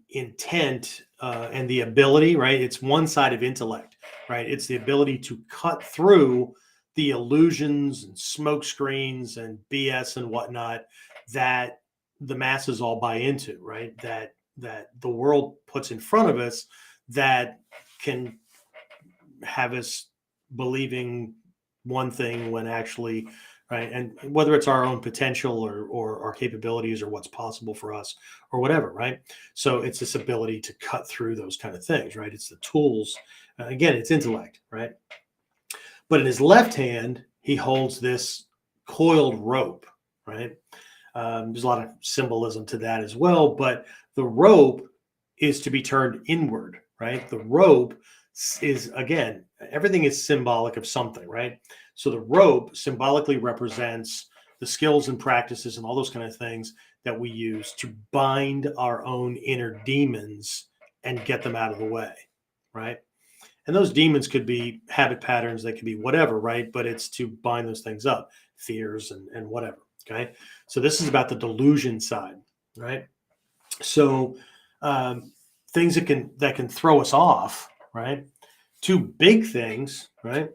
intent and the ability, right? It's one side of intellect, right? It's the ability to cut through the illusions and smoke screens and BS and whatnot that the masses all buy into, right? That the world puts in front of us that can have us believing one thing when actually, right? And whether it's our own potential or our capabilities or what's possible for us or whatever, right? So it's this ability to cut through those kind of things, right? It's the tools. Again, it's intellect, right? But in his left hand, he holds this coiled rope, right? There's a lot of symbolism to that as well, but the rope is to be turned inward, right? The rope is, again, everything is symbolic of something, right? So the rope symbolically represents the skills and practices and all those kind of things that we use to bind our own inner demons and get them out of the way, right? And those demons could be habit patterns, they could be whatever, right? But it's to bind those things up, fears and whatever, okay? So this is about the delusion side, right? So things that can throw us off, right? Two big things, right,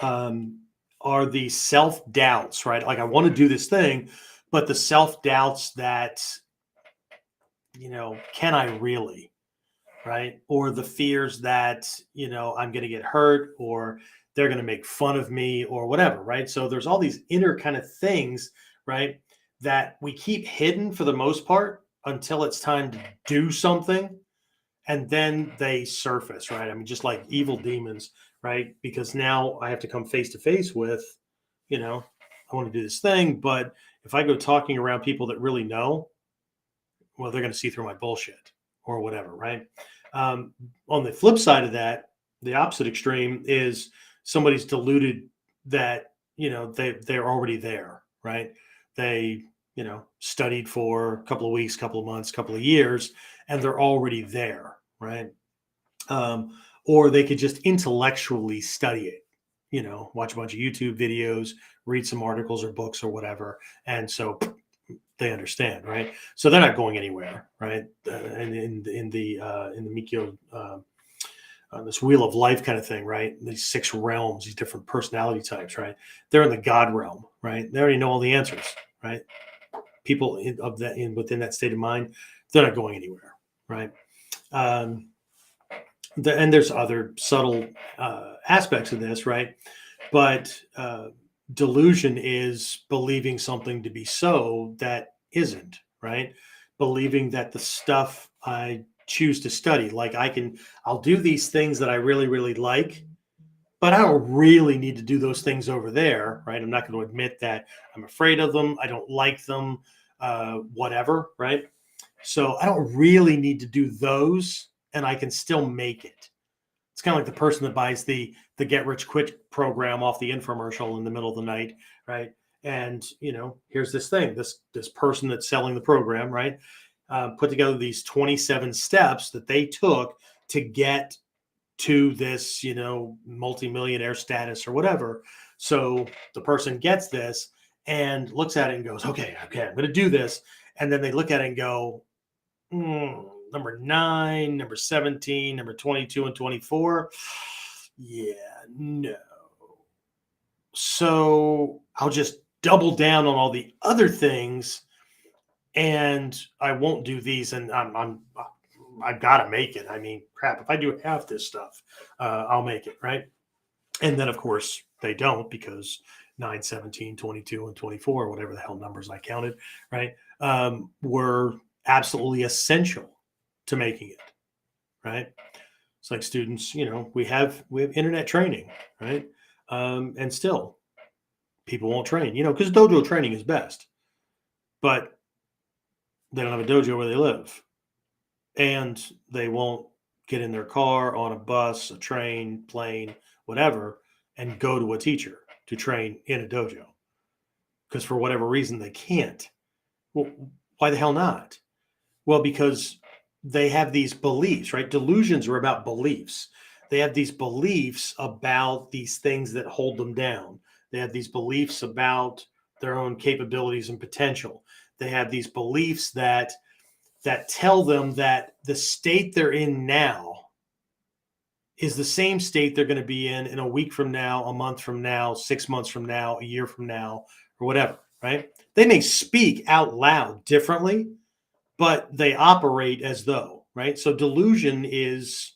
are the self-doubts, right? Like, I want to do this thing, but the self-doubts that, can I really, right? Or the fears that, I'm going to get hurt or they're going to make fun of me or whatever, right? So there's all these inner kind of things, right, that we keep hidden for the most part until it's time to do something. And then they surface, right? I mean, just like evil demons, right? Because now I have to come face to face with, I want to do this thing. But if I go talking around people that really know, well, they're going to see through my bullshit or whatever, right? On the flip side of that, the opposite extreme is somebody's deluded that, they're already there, right? They, studied for a couple of weeks, couple of months, couple of years, and they're already there, right? Or they could just intellectually study it, watch a bunch of YouTube videos, read some articles or books or whatever. And so they understand, right? So they're not going anywhere, right? And in the Mikkyo, this wheel of life kind of thing, right? These 6 realms, these different personality types, right? They're in the God realm, right? They already know all the answers, right? People within that state of mind, they're not going anywhere, right? And there's other subtle aspects of this, right? But delusion is believing something to be so that isn't, right? Believing that the stuff I choose to study, like I'll do these things that I really, really like, but I don't really need to do those things over there, right? I'm not going to admit that I'm afraid of them. I don't like them, whatever, right? So I don't really need to do those, and I can still make it. It's kind of like the person that buys the get rich quick program off the infomercial in the middle of the night, right? And here's this thing, this person that's selling the program, right? Put together these 27 steps that they took to get to this, multimillionaire status or whatever. So the person gets this and looks at it and goes, okay, I'm going to do this. And then they look at it and go, number 9, number 17, number 22 and 24. Yeah, no. So I'll just double down on all the other things and I won't do these. And I've got to make it. I mean, crap, if I do half this stuff, I'll make it, right? And then, of course, they don't because 9, 17, 22, and 24, whatever the hell numbers I counted, right, were absolutely essential to making it, right? It's like students, we have internet training, right? And still people won't train, because dojo training is best, but they don't have a dojo where they live, and they won't get in their car, on a bus, a train, plane, whatever, and go to a teacher to train in a dojo because for whatever reason they can't. Well, why the hell not? Well, because they have these beliefs, right? Delusions are about beliefs. They have these beliefs about these things that hold them down. They have these beliefs about their own capabilities and potential. They have these beliefs that tell them that the state they're in now is the same state they're going to be in a week from now, a month from now, 6 months from now, a year from now, or whatever, right? They may speak out loud differently, but they operate as though, right? So delusion is,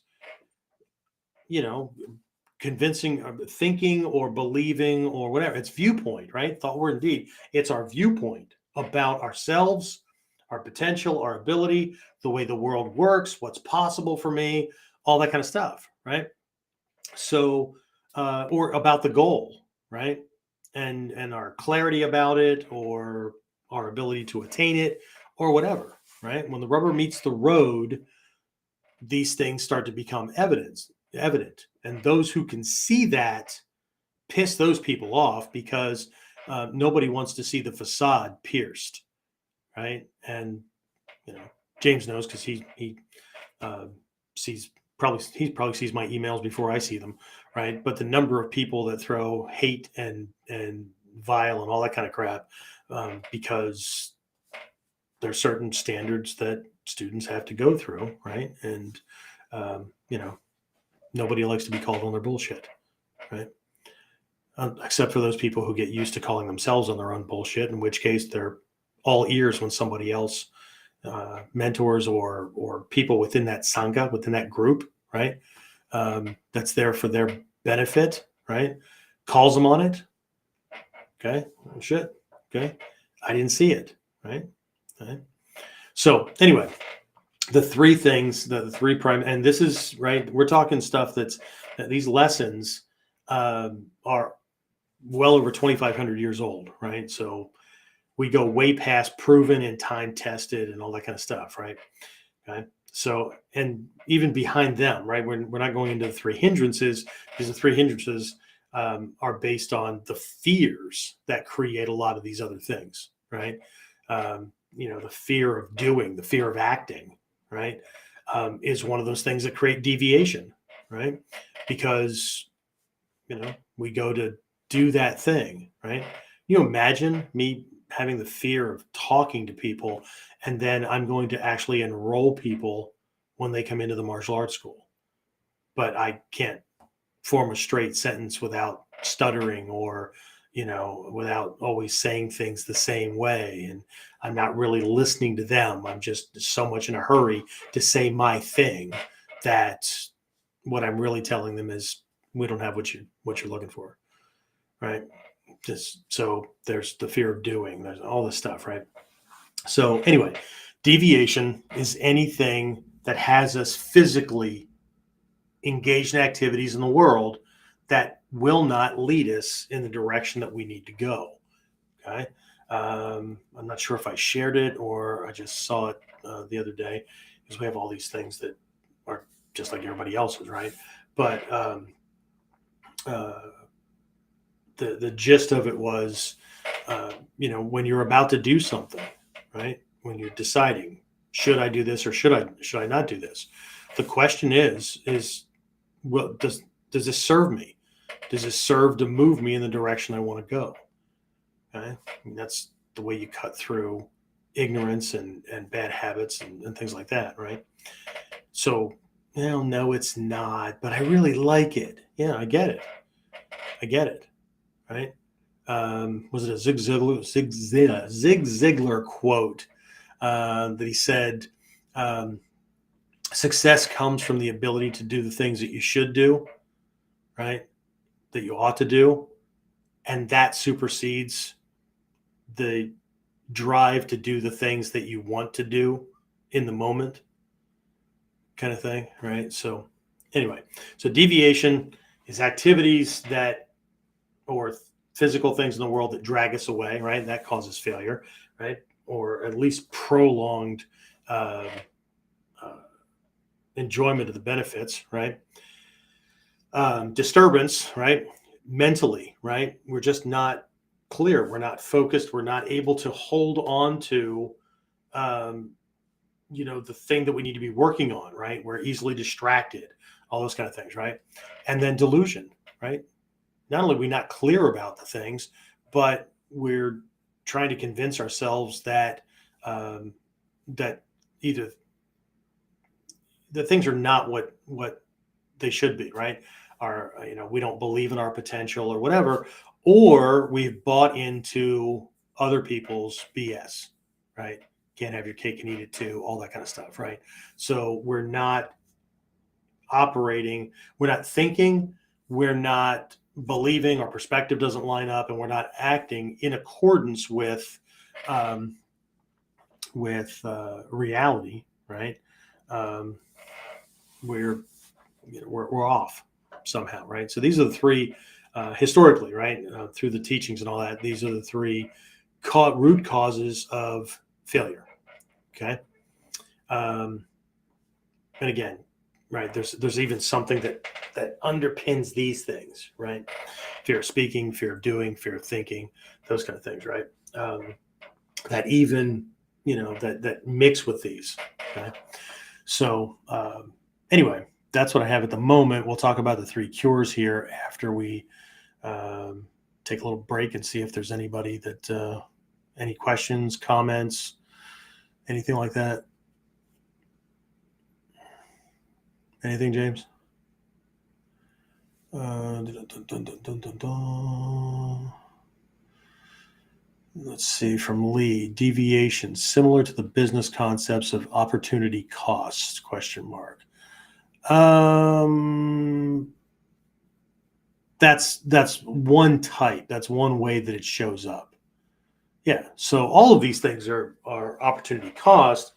convincing, thinking or believing or whatever. It's viewpoint, right? Thought, word, and deed. It's our viewpoint about ourselves, our potential, our ability, the way the world works, what's possible for me, all that kind of stuff, right? So, or about the goal, right? And our clarity about it, or our ability to attain it, or whatever, right? When the rubber meets the road, these things start to become evident. And those who can see that piss those people off because nobody wants to see the facade pierced, right? And James knows because he sees he probably sees my emails before I see them, right? But the number of people that throw hate and vile and all that kind of crap because there's certain standards that students have to go through, right? And nobody likes to be called on their bullshit, right? Except for those people who get used to calling themselves on their own bullshit, in which case they're all ears when somebody else, mentors or people within that sangha, within that group, right? That's there for their benefit, right? Calls them on it. Okay. Oh, shit. Okay. I didn't see it. Right. So anyway, the three things, the three prime, and this is right. We're talking stuff that these lessons are well over 2,500 years old, right? So we go way past proven and time tested and all that kind of stuff, right? Okay. So, and even behind them, right? We're not going into the three hindrances because the three hindrances are based on the fears that create a lot of these other things, right? The fear of doing, the fear of acting, right? Is one of those things that create deviation, right? Because, we go to do that thing, right? You imagine me having the fear of talking to people, and then I'm going to actually enroll people when they come into the martial arts school, but I can't form a straight sentence without stuttering or, without always saying things the same way. And I'm not really listening to them. I'm just so much in a hurry to say my thing that what I'm really telling them is we don't have what you're looking for. Right. Just so there's the fear of doing, there's all this stuff. Right. So anyway, deviation is anything that has us physically engaged in activities in the world that will not lead us in the direction that we need to go. Okay. I'm not sure if I shared it or I just saw it the other day, because we have all these things that are just like everybody else's. Right. But the gist of it was, when you're about to do something, right? When you're deciding, should I do this or should I not do this? The question is, well, does this serve me? Does this serve to move me in the direction I want to go? Okay. That's the way you cut through ignorance and bad habits and things like that. Right. So, no, it's not, but I really like it. Yeah, I get it. Right? Was it a Zig Ziglar quote that he said, success comes from the ability to do the things that you should do, right? That you ought to do, and that supersedes the drive to do the things that you want to do in the moment, kind of thing, right? So anyway, so deviation is activities that, or physical things in the world that drag us away, right? That causes failure, right? Or at least prolonged uh, enjoyment of the benefits, right? Disturbance, right? Mentally, right? We're just not clear. We're not focused. We're not able to hold on to, the thing that we need to be working on, right? We're easily distracted, all those kind of things, right? And then delusion, right? Not only are we not clear about the things, but we're trying to convince ourselves that that either the things are not what they should be, right? Or we don't believe in our potential or whatever, or we've bought into other people's BS, right? Can't have your cake and eat it too, all that kind of stuff, right? So we're not operating, we're not thinking, we're not believing, our perspective doesn't line up, and we're not acting in accordance with reality, right? We're off somehow, right? So these are the three historically, right, through the teachings and all that. These are the three root causes of failure. Okay, and again, right, there's even something that underpins these things, right? Fear of speaking, fear of doing, fear of thinking, those kind of things, right? That even that mix with these. Okay, so anyway, that's what I have at the moment. We'll talk about the three cures here after we take a little break and see if there's anybody that any questions, comments, anything like that. Anything, James? Let's see, from Lee, deviation similar to the business concepts of opportunity costs, question mark. That's one type. That's one way that it shows up. Yeah. So all of these things are opportunity cost.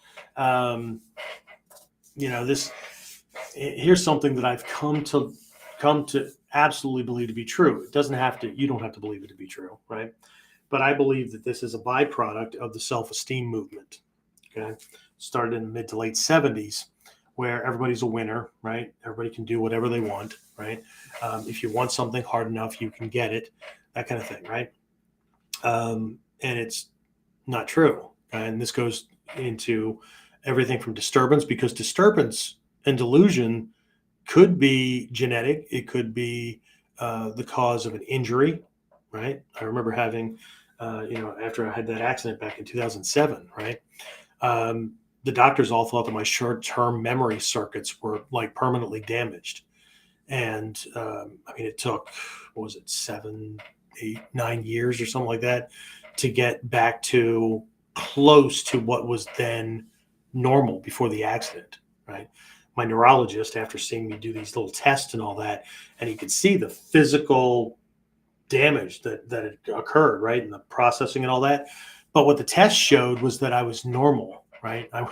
Here's something that I've come to absolutely believe to be true. It doesn't have to. You don't have to believe it to be true, right? But I believe that this is a byproduct of the self-esteem movement. Okay, started in the mid to late 70s, where everybody's a winner, right? Everybody can do whatever they want, right? If you want something hard enough, you can get it, that kind of thing, right? And it's not true. And this goes into everything from disturbance, because disturbance and delusion could be genetic. It could be the cause of an injury, right? I remember having, after I had that accident back in 2007, right? The doctors all thought that my short-term memory circuits were like permanently damaged. And it took, 7, 8, 9 years or something like that to get back to close to what was then normal before the accident, right? My neurologist, after seeing me do these little tests and all that, and he could see the physical damage that had occurred, right? And the processing and all that. But what the test showed was that I was normal, right? I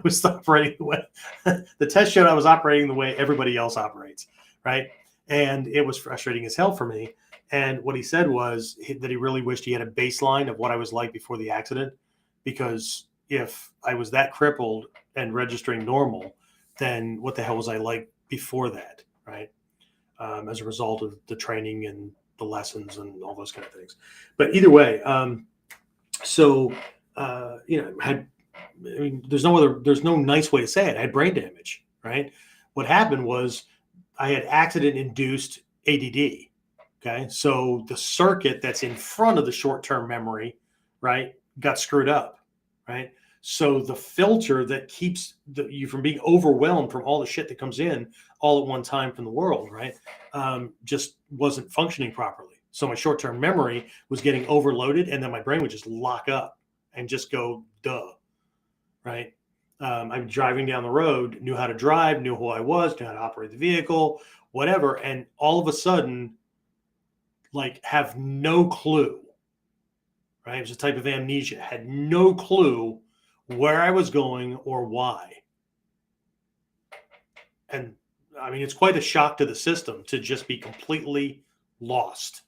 was operating the way the test showed I was operating the way everybody else operates, right? And it was frustrating as hell for me. And what he said was that he really wished he had a baseline of what I was like before the accident, because if I was that crippled and registering normal, then what the hell was I like before that, right? As a result of the training and the lessons and all those kind of things. But either way, there's no nice way to say it. I had brain damage, right? What happened was I had accident-induced ADD. Okay, so the circuit that's in front of the short-term memory, right, got screwed up, right? So the filter that keeps you from being overwhelmed from all the shit that comes in all at one time from the world, right, just wasn't functioning properly. So my short-term memory was getting overloaded, and then my brain would just lock up and just go, duh, right? I'm driving down the road, knew how to drive, knew who I was, knew how to operate the vehicle, whatever, and all of a sudden, like have no clue, right? It was a type of amnesia, had no clue where I was going or why. And I mean, it's quite a shock to the system to just be completely lost,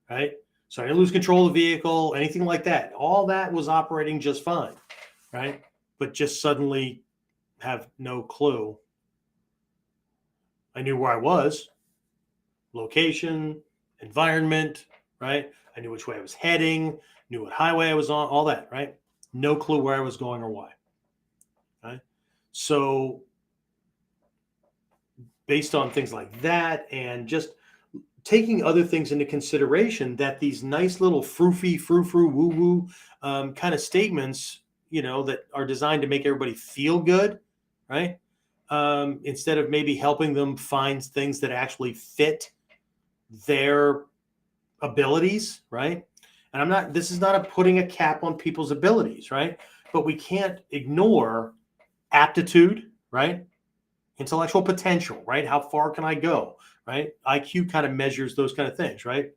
right? So I didn't lose control of the vehicle, anything like that. All that was operating just fine, right? But just suddenly have no clue. I knew where I was, location, environment, right? I knew which way I was heading, knew what highway I was on, all that, right? No clue where I was going or why. Right? So based on things like that and just taking other things into consideration, that these nice little frou-frou, woo-woo kind of statements, that are designed to make everybody feel good, right? Instead of maybe helping them find things that actually fit their abilities, right? And this is not a putting a cap on people's abilities, right? But we can't ignore aptitude, right? Intellectual potential, right? How far can I go, right? IQ kind of measures those kind of things, right?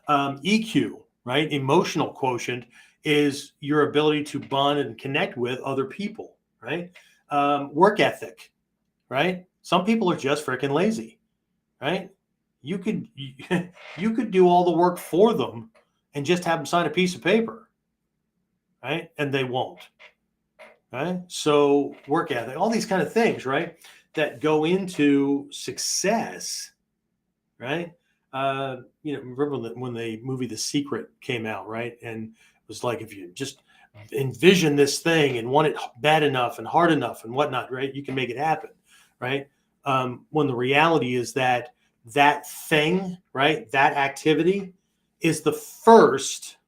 EQ, right? Emotional quotient is your ability to bond and connect with other people, right? Work ethic, right? Some people are just freaking lazy, right? You could do all the work for them and just have them sign a piece of paper, right? And they won't. Right? So work ethic, all these kind of things, that go into success, right? Remember when the movie The Secret came out, right? And it was like, if you just envision this thing and want it bad enough and hard enough and whatnot, right? You can make it happen, right? When the reality is that thing, right? That activity is the first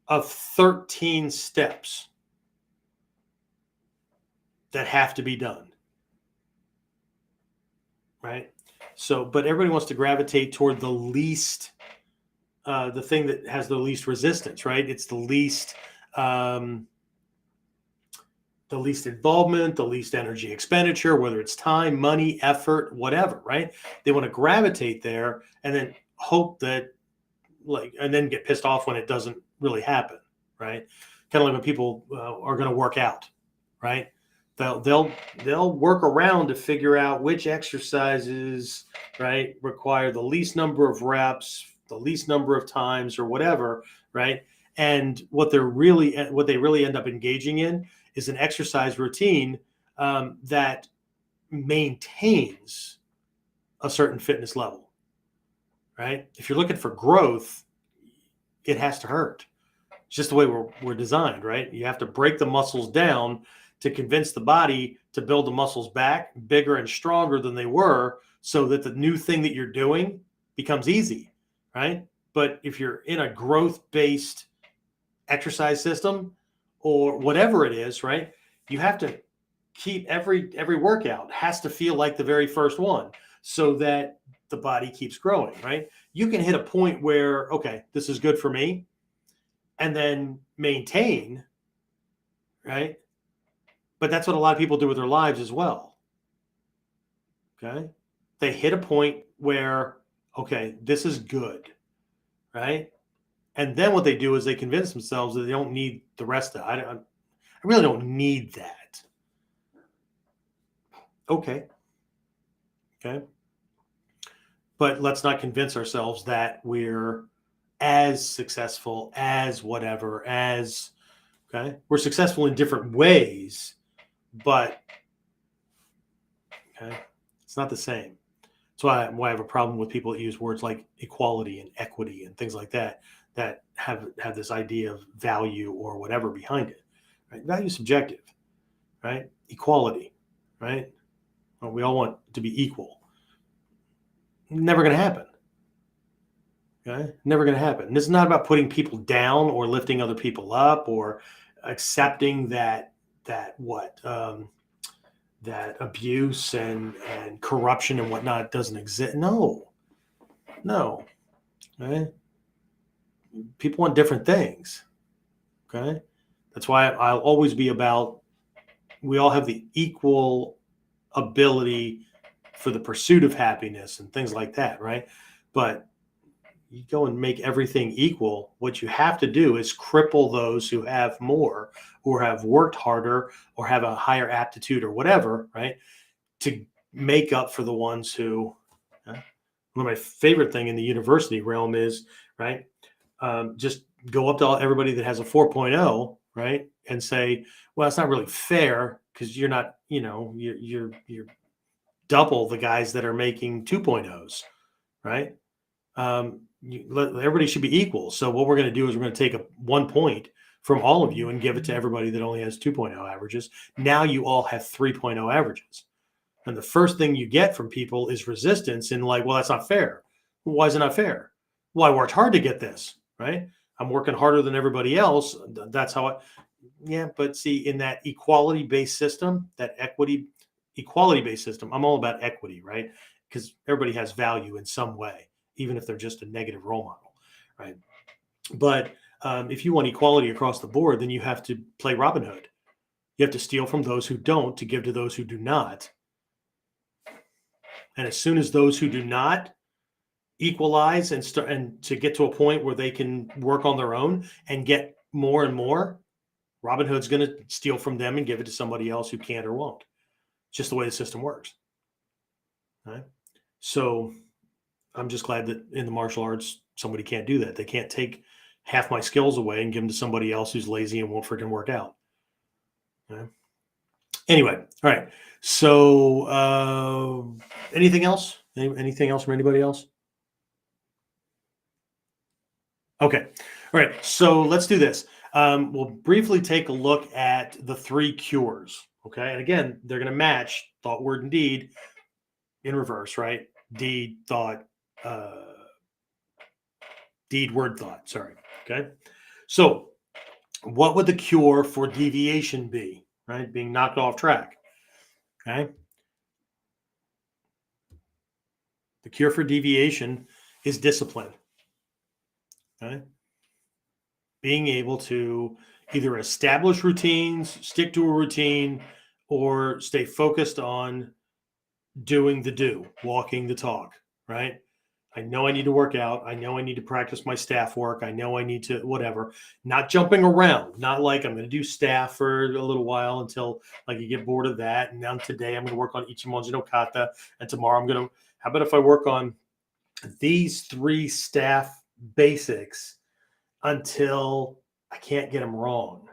of 13 steps that have to be done, right? So, but everybody wants to gravitate toward the least, the thing that has the least resistance, right? It's the least involvement, the least energy expenditure, whether it's time, money, effort, whatever, right? They want to gravitate there and then hope that, and then get pissed off when it doesn't really happen, right? Kind of like when people are going to work out, right? They'll work around to figure out which exercises, right, require the least number of reps, the least number of times, or whatever, right? And what they really end up engaging in is an exercise routine that maintains a certain fitness level, right? If you're looking for growth, it has to hurt. It's just the way we're designed, right? You have to break the muscles down to convince the body to build the muscles back bigger and stronger than they were, so that the new thing that you're doing becomes easy, right? But if you're in a growth-based exercise system or whatever it is, right, you have to keep every workout has to feel like the very first one, so that the body keeps growing, right? You can hit a point where, okay, this is good for me, and then maintain, right? But that's what a lot of people do with their lives as well. Okay. They hit a point where, okay, this is good. Right. And then what they do is they convince themselves that they don't need the rest of it. I really don't need that. Okay. Okay. But let's not convince ourselves that we're as successful as whatever, okay. We're successful in different ways, but okay, it's not the same. That's why I have a problem with people that use words like equality and equity and things like that have this idea of value or whatever behind it. Right? Value is subjective, right? Equality, right? Well, we all want to be equal. Never going to happen. Okay, never going to happen. And this is not about putting people down or lifting other people up or accepting that abuse and corruption and whatnot doesn't exist. No. Right? People want different things. Okay. That's why I'll always be about, we all have the equal ability for the pursuit of happiness and things like that. Right. but you go and make everything equal. What you have to do is cripple those who have more, or have worked harder, or have a higher aptitude, or whatever, right? To make up for the ones who, one of my favorite thing in the university realm is, right, just go up to everybody that has a 4.0, right, and say, well, it's not really fair because you're not, you're double the guys that are making 2.0s, right? Everybody should be equal. So what we're going to do is we're going to take 1 point from all of you and give it to everybody that only has 2.0 averages. Now you all have 3.0 averages. And the first thing you get from people is resistance and like, well, that's not fair. Why is it not fair? Well, I worked hard to get this, right? I'm working harder than everybody else. That's how yeah, but see, in that equality-based system, that equality-based system, I'm all about equity, right? Because everybody has value in some way, even if they're just a negative role model, right? But if you want equality across the board, then you have to play Robin Hood. You have to steal from those who don't to give to those who do not. And as soon as those who do not equalize and start and to get to a point where they can work on their own and get more and more, Robin Hood's going to steal from them and give it to somebody else who can't or won't. It's just the way the system works. Right? So I'm just glad that in the martial arts, somebody can't do that. They can't take half my skills away and give them to somebody else who's lazy and won't freaking work out. Okay? Anyway, all right. So anything else? Anything else from anybody else? Okay. All right. So let's do this. We'll briefly take a look at the 3 cures. Okay. And again, they're going to match thought, word, and deed in reverse, right? Deed, thought, deed, word, thought. Sorry. Okay. So what would the cure for deviation be, right? Being knocked off track. Okay. The cure for deviation is discipline. Okay. Being able to either establish routines, stick to a routine, or stay focused on doing the do, walking the talk, right? I know I need to work out. I know I need to practice my staff work. I know I need to whatever, not jumping around, not like I'm going to do staff for a little while until like you get bored of that. And now today I'm going to work on Ichimonji no Kata. And tomorrow I'm going to, how about if I work on these 3 staff basics until I can't get them wrong.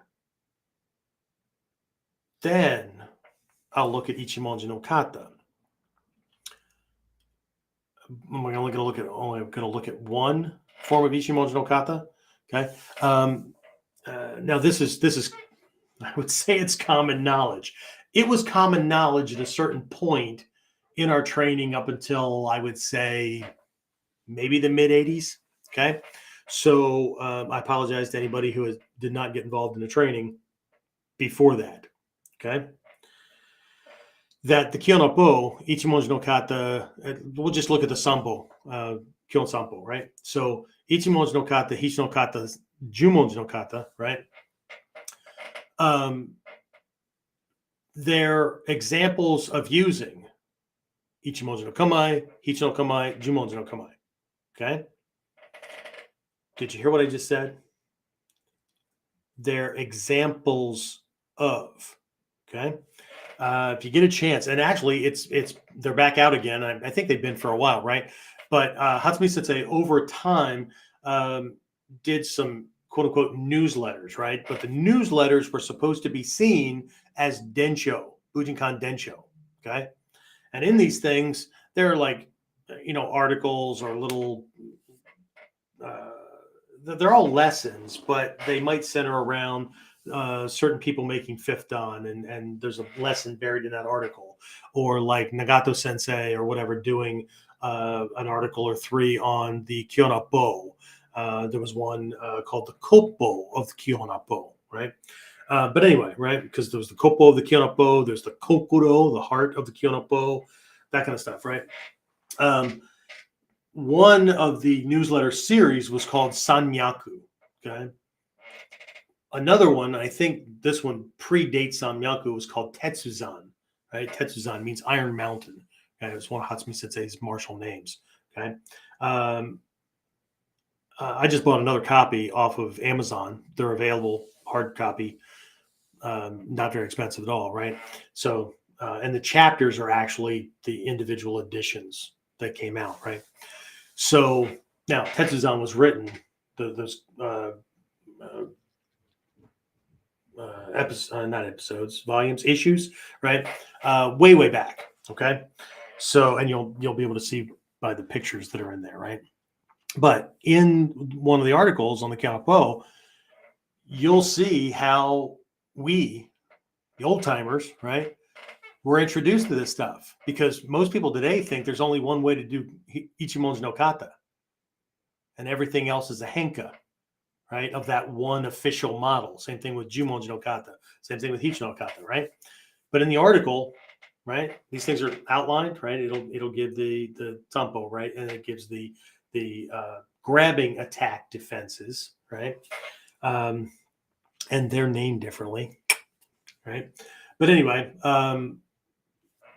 Then I'll look at Ichimonji no Kata. I'm only going to look at one form of Ichimonji no Kata. Okay. Now this is I would say it's common knowledge. It was common knowledge at a certain point in our training up until I would say maybe the mid 80s. Okay. So I apologize to anybody who did not get involved in the training before that. Okay. That the Kyonopo, Ichimonji no Kata, we'll just look at the Sambo, Kyon Sambo, right? So Ichimonji no Kata, Hichi no Kata, Jumonji no Kata, right? They're examples of using Ichimonji no Kamae, Hichi no Kamae, Jumonji no Kamae. Okay. Did you hear what I just said? They're examples of. Okay. If you get a chance, and actually they're back out again. I think they've been for a while, right? But Hatsumi Sensei over time did some quote unquote newsletters, right? But the newsletters were supposed to be seen as densho, Bujinkan densho, okay? And in these things, they're like, articles or little, they're all lessons, but they might center around certain people making fifth dan, and there's a lesson buried in that article, or like Nagato Sensei or whatever doing an article or 3 on the Kyonapo. There was one called the Koppo of the Kyonapo, right? But anyway, right, because there was the Koppo of the Kyonapo, there's the Kokuro, the heart of the Kyonapo, that kind of stuff, right? One of the newsletter series was called Sanmyaku, okay? Another one, I think this one predates Sanmyaku, was called Tetsuzan, right? Tetsuzan means Iron Mountain. Okay? It's one of Hatsumi Sensei's martial names. Okay. I just bought another copy off of Amazon. They're available, hard copy, not very expensive at all, right? So, and the chapters are actually the individual editions that came out, right? So now Tetsuzan was written, those not episodes, volumes, issues, right? Way back. Okay. So, and you'll be able to see by the pictures that are in there, right? But in one of the articles on the Kanapo, you'll see how we, the old timers, right, were introduced to this stuff, because most people today think there's only one way to do Ichimonji no Kata, and everything else is a henka, right, of that one official model. Same thing with Jumonji no Kata, same thing with Hichi no Kata, right? But in the article, right, these things are outlined, right? It'll give the tempo, right, and it gives the grabbing attack defenses, right? And they're named differently, right? But anyway,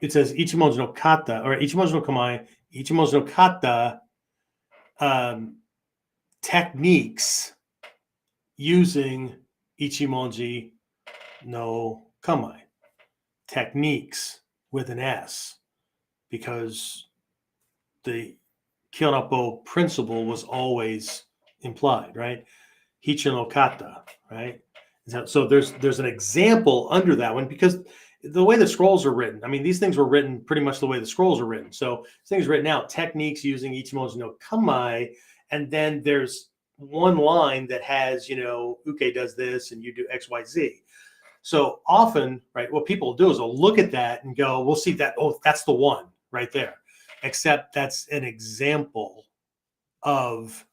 it says Ichimonji no Kata, or Ichimonji no Kamae, Ichimonji no Kata techniques using Ichimonji no Kamae. Techniques with an S, because the Kyonapo principle was always implied, right? Hichi no Kata, right? So there's an example under that one, because the way the scrolls are written, I mean, these things were written pretty much the way the scrolls are written. So things written out, techniques using Ichimonji no Kamae, and then there's one line that has, Uke does this and you do X, Y, Z. So often, right, what people do is they'll look at that and go, we'll see that, oh, that's the one right there. Except that's an example of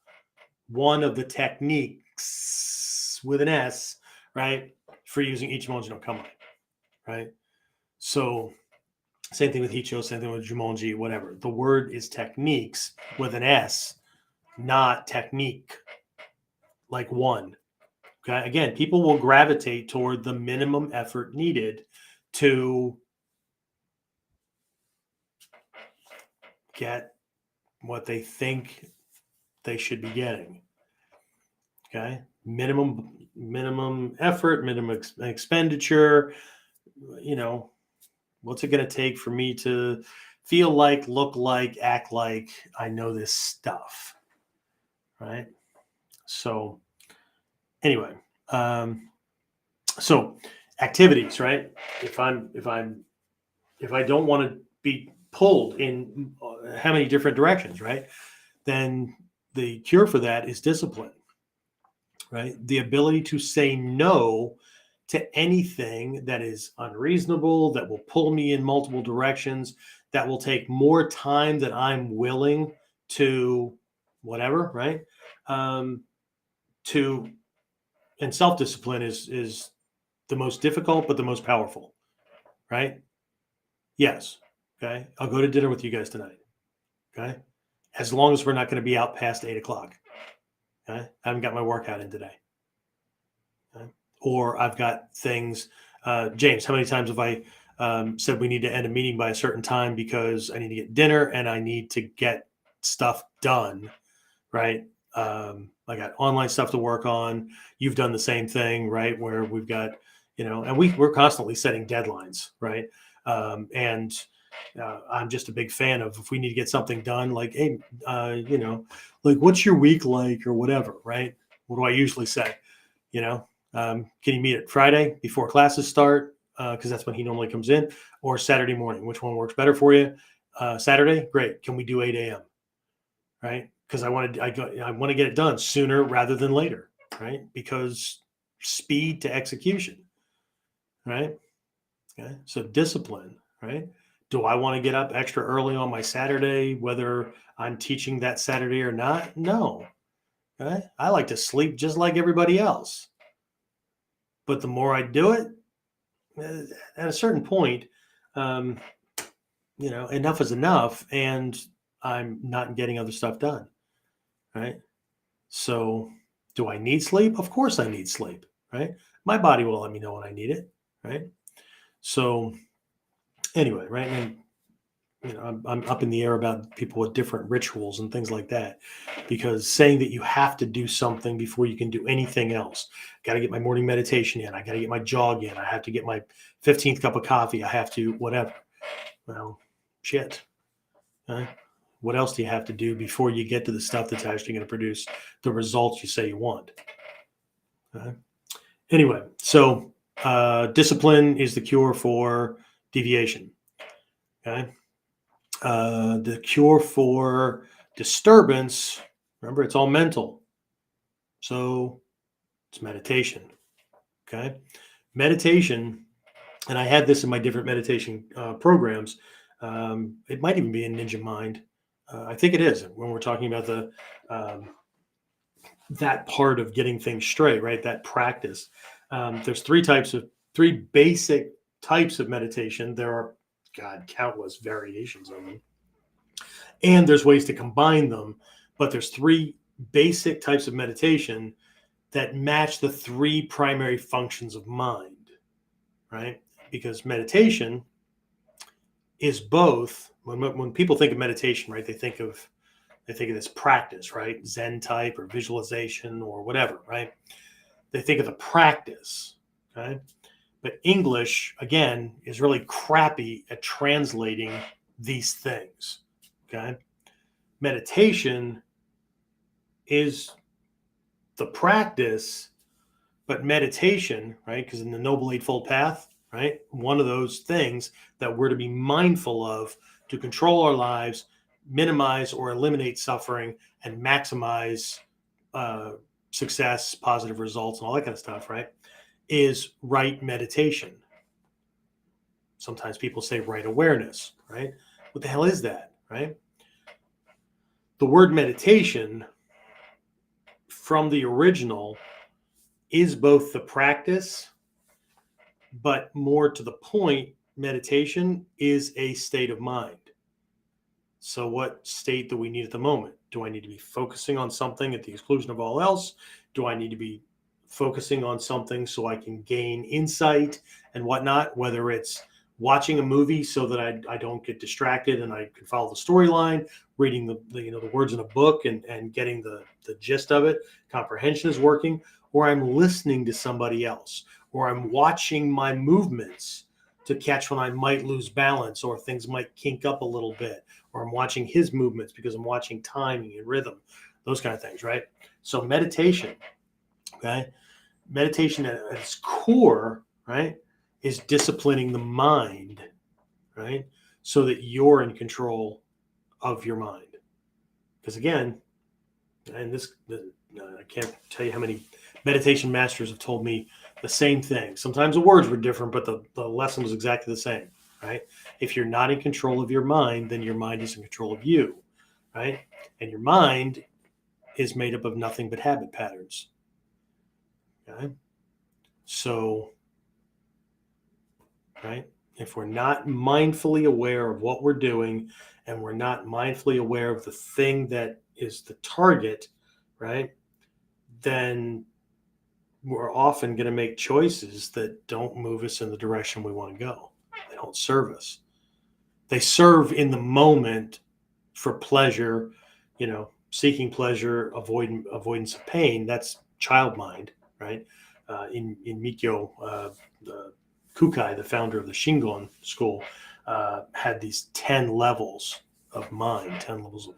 one of the techniques with an S, right, for using Ichimonji no Kamae, right? So same thing with Hicho, same thing with Jumonji, whatever. The word is techniques with an S, not technique, like one. Okay. Again, people will gravitate toward the minimum effort needed to get what they think they should be getting. Okay. Minimum effort, minimum expenditure. What's it going to take for me to feel like, look like, act like I know this stuff, right? So anyway, so activities, right? If I don't want to be pulled in how many different directions, right? Then the cure for that is discipline, right? The ability to say no to anything that is unreasonable, that will pull me in multiple directions, that will take more time than I'm willing to whatever, right? And self-discipline is the most difficult, but the most powerful, right? Yes. Okay. I'll go to dinner with you guys tonight. Okay. As long as we're not going to be out past 8 o'clock. Okay. I haven't got my workout in today. Okay? Or I've got things, James, how many times have I said we need to end a meeting by a certain time because I need to get dinner and I need to get stuff done, right? I got online stuff to work on. You've done the same thing, right? Where we've got, and we're constantly setting deadlines, right? And I'm just a big fan of, if we need to get something done, like, hey, like, what's your week like, or whatever, right? What do I usually say? Can you meet it Friday before classes start? Because that's when he normally comes in, or Saturday morning. Which one works better for you? Saturday, great. Can we do 8 a.m.? Right? Because I want to get it done sooner rather than later, right? Because speed to execution, right? Okay. So discipline, right? Do I want to get up extra early on my Saturday, whether I'm teaching that Saturday or not? No. Okay. I like to sleep just like everybody else. But the more I do it, at a certain point, enough is enough, and I'm not getting other stuff done. Right. So do I need sleep? Of course I need sleep. Right. My body will let me know when I need it. Right. So anyway, right. And I'm up in the air about people with different rituals and things like that, because saying that you have to do something before you can do anything else. Got to get my morning meditation in. I got to get my jog in. I have to get my 15th cup of coffee. I have to whatever. Well, shit. Huh? What else do you have to do before you get to the stuff that's actually going to produce the results you say you want? Anyway, so discipline is the cure for deviation. Okay. The cure for disturbance, remember, it's all mental. So it's meditation. Okay. Meditation, and I had this in my different meditation programs. It might even be in Ninja Mind. I think it is when we're talking about the that part of getting things straight, right? That practice. There's three basic types of meditation. There are, God, countless variations of them. And there's ways to combine them, but there's three basic types of meditation that match the three primary functions of mind, right? Because meditation is both, when people think of meditation, right, they think of this practice, right? Zen type or visualization or whatever, right? They think of the practice, okay? But English, again, is really crappy at translating these things, okay? Meditation is the practice, but meditation, right? Because in the Noble Eightfold Path, right? One of those things that we're to be mindful of to control our lives, minimize or eliminate suffering, and maximize success, positive results, and all that kind of stuff, right? Is right meditation. Sometimes people say right awareness, right? What the hell is that, right? The word meditation from the original is both the practice, but more to the point, meditation is a state of mind. So what state do we need at the moment? Do I need to be focusing on something at the exclusion of all else? Do I need to be focusing on something so I can gain insight and whatnot, whether it's watching a movie so that I don't get distracted and I can follow the storyline, reading the words in a book and getting the gist of it, comprehension is working, or I'm listening to somebody else, or I'm watching my movements to catch when I might lose balance or things might kink up a little bit, or I'm watching his movements because I'm watching timing and rhythm, those kind of things, right? So meditation, okay? Meditation at its core, right, is disciplining the mind, right? So that you're in control of your mind. Because again, and I can't tell you how many meditation masters have told me the same thing. Sometimes the words were different, but the lesson was exactly the same, right? If you're not in control of your mind, then your mind is in control of you, right? And your mind is made up of nothing but habit patterns. Okay? So, right? If we're not mindfully aware of what we're doing and we're not mindfully aware of the thing that is the target, right? Then we're often going to make choices that don't move us in the direction we want to go. They don't serve us. They serve in the moment for pleasure, seeking pleasure, avoidance of pain. That's child mind, right? In Mikkyo, the Kukai, the founder of the Shingon school, had these 10 levels of mind, 10 levels of,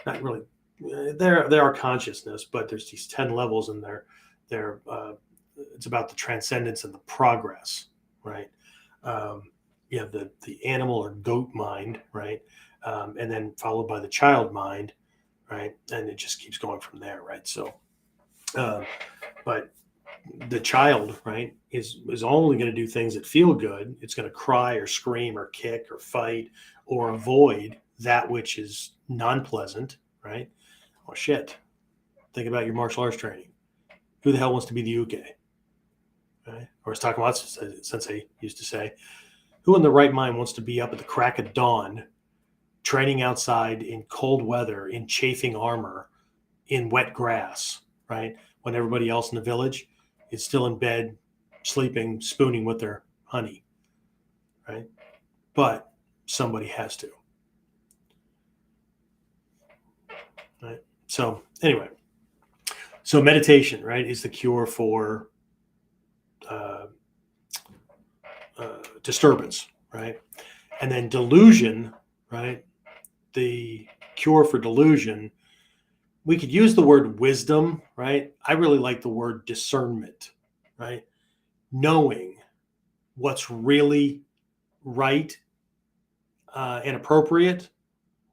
not really, there are consciousness, but there's these 10 levels, and they're it's about the transcendence and the progress, right? You have the animal or goat mind, right? And then followed by the child mind, right? And it just keeps going from there, right? So, but the child, right, is only going to do things that feel good. It's going to cry or scream or kick or fight or avoid that which is non-pleasant, right? Oh, shit. Think about your martial arts training. Who the hell wants to be the uke? Right? Or as Takamatsu Sensei used to say, who in the right mind wants to be up at the crack of dawn, training outside in cold weather, in chafing armor, in wet grass, right? When everybody else in the village is still in bed, sleeping, spooning with their honey, right? But somebody has to. So anyway, so meditation, right, is the cure for disturbance, right? And then delusion, right? The cure for delusion, we could use the word wisdom, right? I really like the word discernment, right? Knowing what's really right and appropriate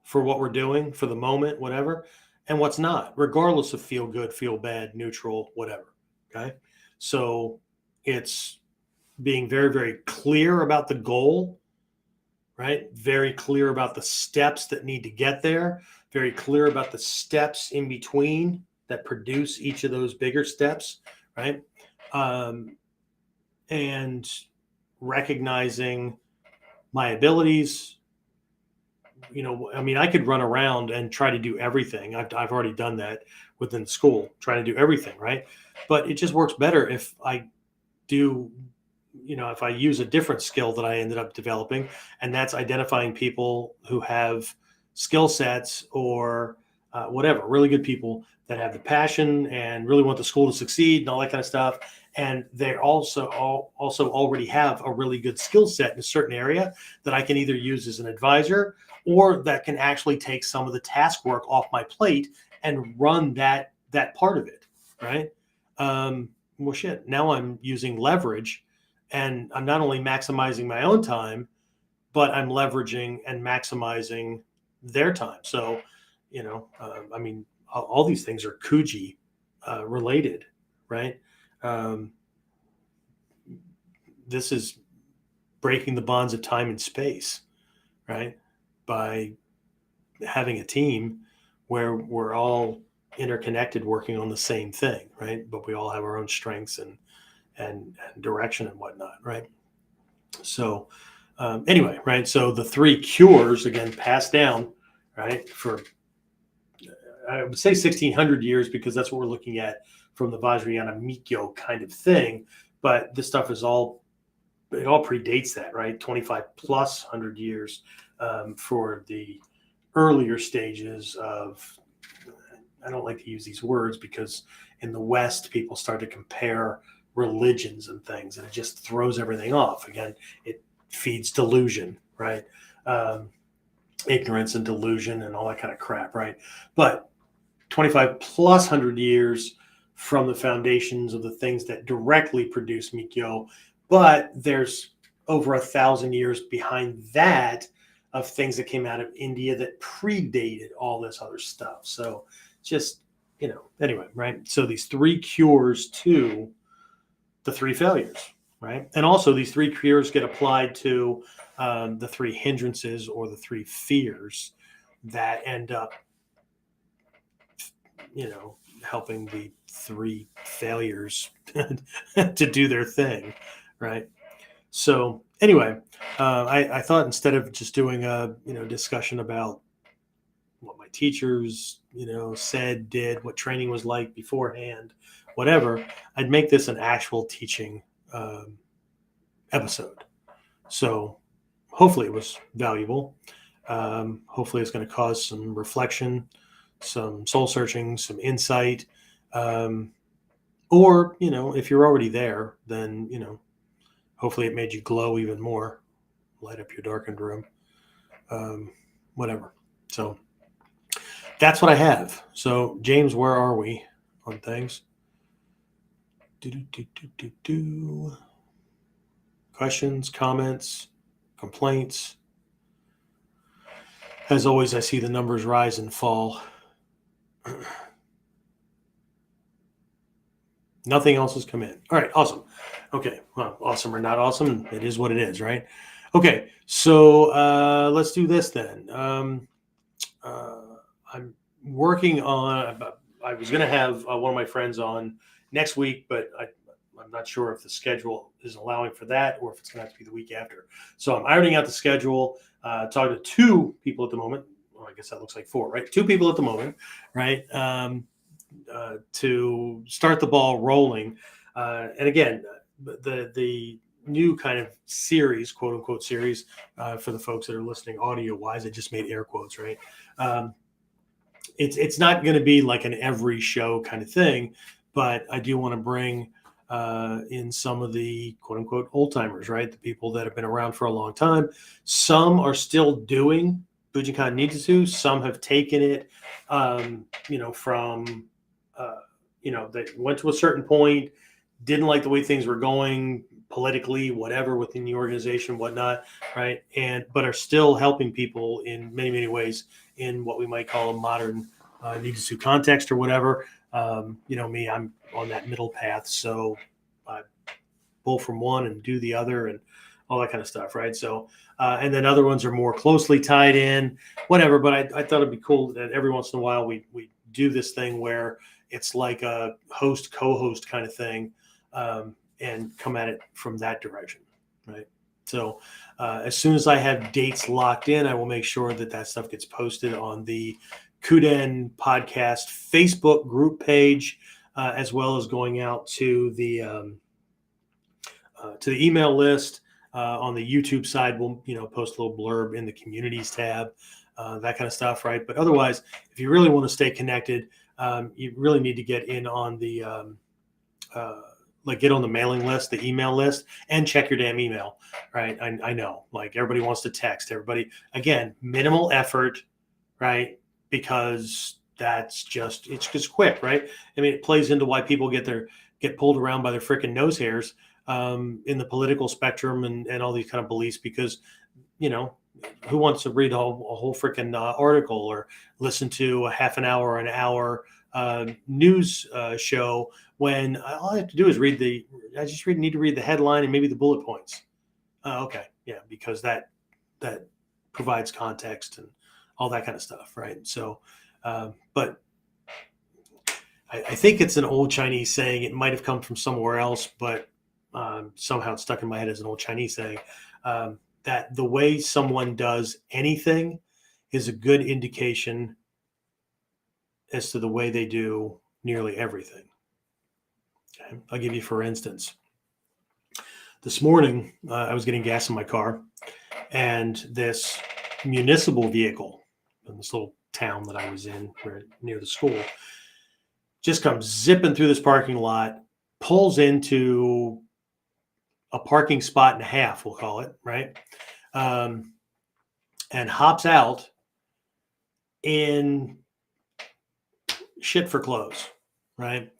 for what we're doing for the moment, whatever, and what's not, regardless of feel good, feel bad, neutral, whatever. Okay. So it's being very, very clear about the goal, right? Very clear about the steps that need to get there, very clear about the steps in between that produce each of those bigger steps, right? And recognizing my abilities. I mean, I could run around and try to do everything. I've already done that within school, trying to do everything, right? But it just works better if I do, if I use a different skill that I ended up developing, and that's identifying people who have skill sets or whatever, really good people that have the passion and really want the school to succeed and all that kind of stuff. And they also already have a really good skill set in a certain area that I can either use as an advisor or that can actually take some of the task work off my plate and run that part of it, right? Well, shit, now I'm using leverage, and I'm not only maximizing my own time, but I'm leveraging and maximizing their time. So, I mean, all these things are Kuji related, right? This is breaking the bonds of time and space, right? By having a team where we're all interconnected, working on the same thing, right? But we all have our own strengths and direction and whatnot, right? So anyway, right? So the three cures, again, passed down, right, for I would say 1600 years, because that's what we're looking at from the Vajrayana Mikkyo kind of thing. But this stuff it all predates that, right? 25 plus 100 years for the earlier stages of, I don't like to use these words because in the West, people start to compare religions and things, and it just throws everything off. Again, it feeds delusion, right? Ignorance and delusion and all that kind of crap, right? But 25 plus 100 years from the foundations of the things that directly produce Mikkyo, but there's over 1,000 years behind that of things that came out of India that predated all this other stuff. So just, anyway, right? So these three cures to the three failures, right? And also these three cures get applied to the three hindrances or the three fears that end up, helping the three failures to do their thing, right? So anyway, I thought instead of just doing a discussion about what my teachers said, did, what training was like beforehand, whatever, I'd make this an actual teaching episode. So hopefully it was valuable. Hopefully it's going to cause some reflection, some soul searching, some insight. Or, if you're already there, then, hopefully it made you glow even more, light up your darkened room, whatever. So that's what I have. So James, where are we on things? Questions, comments, complaints. As always, I see the numbers rise and fall. Nothing else has come in. All right, awesome. Okay, well, awesome or not awesome, it is what it is, right? Okay, so let's do this then. I'm working on, I was going to have one of my friends on next week, but I'm not sure if the schedule is allowing for that or if it's going to have to be the week after. So I'm ironing out the schedule, talking to two people at the moment. Well, I guess that looks like four, right? Two people at the moment, right? To start the ball rolling. And again, the new kind of series, quote unquote series, for the folks that are listening audio wise, I just made air quotes, right? it's not going to be like an every show kind of thing, but I do want to bring in some of the quote unquote old timers, right? The people that have been around for a long time. Some are still doing Bujinkan Nijutsu. Some have taken it, from, they went to a certain point, didn't like the way things were going politically, whatever, within the organization, whatnot, right? But are still helping people in many, many ways in what we might call a modern Nijutsu context or whatever. Me, I'm on that middle path, so I pull from one and do the other and all that kind of stuff, right? So, and then other ones are more closely tied in, whatever. But I thought it'd be cool that every once in a while we do this thing where it's like a host co-host kind of thing, and come at it from that direction, right? So as soon as I have dates locked in, I will make sure that stuff gets posted on the KUDEN podcast Facebook group page, as well as going out to the email list. On the YouTube side, we'll post a little blurb in the communities tab, that kind of stuff, right? But otherwise, if you really want to stay connected, you really need to get in on the get on the mailing list, the email list, and check your damn email, right? I know, like, everybody wants to text everybody. Again, minimal effort, right? Because it's just quick, right? I mean, it plays into why people get pulled around by their freaking nose hairs in the political spectrum and all these kind of beliefs, because, who wants to read a whole freaking article or listen to a half an hour or an hour news show when all I have to do is need to read the headline and maybe the bullet points. Okay. Yeah. Because that provides context and all that kind of stuff. Right. So, but I think it's an old Chinese saying. It might've come from somewhere else, but somehow it's stuck in my head as an old Chinese saying, that the way someone does anything is a good indication as to the way they do nearly everything. Okay. I'll give you, for instance, this morning, I was getting gas in my car, and this municipal vehicle in this little town that I was in near the school just comes zipping through this parking lot, pulls into a parking spot and a half, we'll call it, right? And hops out in shit for clothes, right?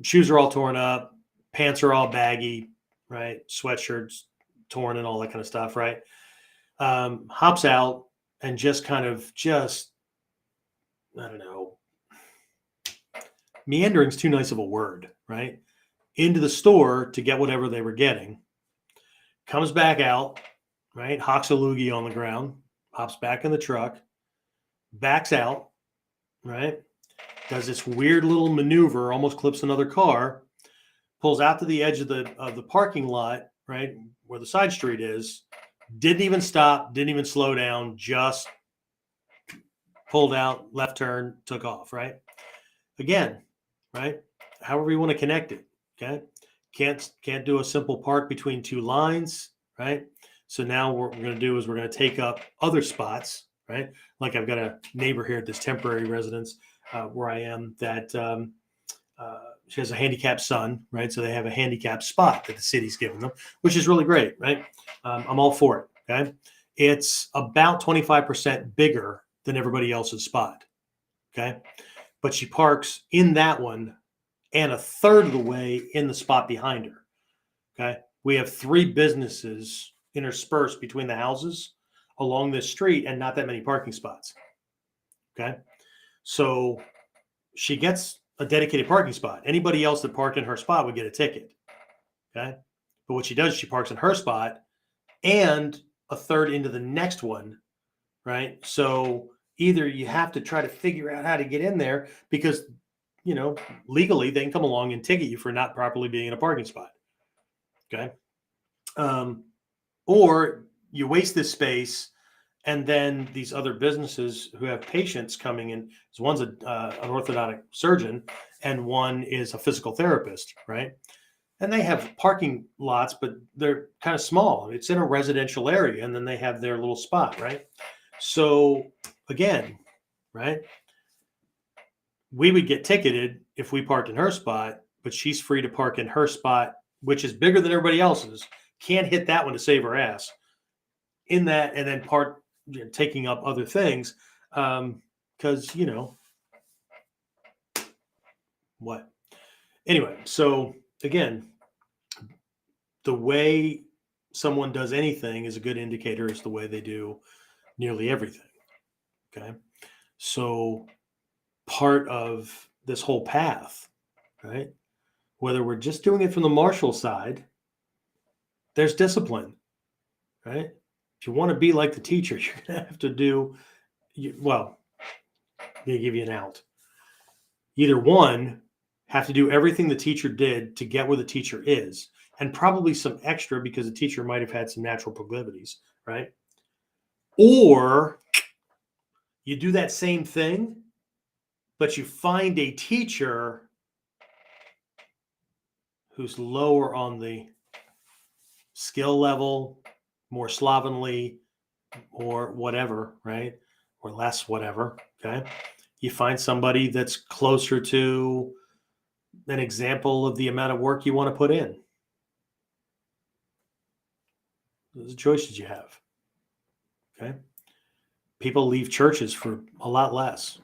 Shoes are all torn up, pants are all baggy, right? Sweatshirts torn and all that kind of stuff, right? Hops out and just I don't know, meandering's too nice of a word, right? Into the store to get whatever they were getting, comes back out, right? Hocks a loogie on the ground, hops back in the truck, backs out, right? Does this weird little maneuver, almost clips another car, pulls out to the edge of the parking lot, right, where the side street is, didn't even stop, didn't even slow down, just pulled out, left turn, took off, right? Again, right? However you want to connect it, okay? Can't do a simple park between two lines, right? So now what we're going to do is we're going to take up other spots, right? Like, I've got a neighbor here at this temporary residence where I am that she has a handicapped son, right? So they have a handicapped spot that the city's given them, which is really great, right? I'm all for it, okay? It's about 25% bigger than everybody else's spot, okay? But she parks in that one and a third of the way in the spot behind her, okay? We have 3 businesses interspersed between the houses along this street and not that many parking spots, okay? So she gets a dedicated parking spot. Anybody else that parked in her spot would get a ticket, okay? But what she does, she parks in her spot and a third into the next one, right? So either you have to try to figure out how to get in there because, legally they can come along and ticket you for not properly being in a parking spot, okay? Or you waste this space, and then these other businesses who have patients coming in, so one's an orthodontic surgeon and one is a physical therapist, right? And they have parking lots, but they're kind of small. It's in a residential area, and then they have their little spot, right? So again, right? We would get ticketed if we parked in her spot, but she's free to park in her spot, which is bigger than everybody else's. Can't hit that one to save her ass in that, and then taking up other things. Because, what? Anyway, so again, the way someone does anything is a good indicator as to the way they do nearly everything. Okay. So part of this whole path, right? Whether we're just doing it from the martial side, there's discipline, right? If you want to be like the teacher, you're going to have to they give you an out. Either one, have to do everything the teacher did to get where the teacher is, and probably some extra because the teacher might have had some natural proclivities, right? Or you do that same thing, but you find a teacher who's lower on the skill level, more slovenly, or whatever, right? Or less whatever, okay? You find somebody that's closer to an example of the amount of work you want to put in. Those are the choices you have, okay? People leave churches for a lot less.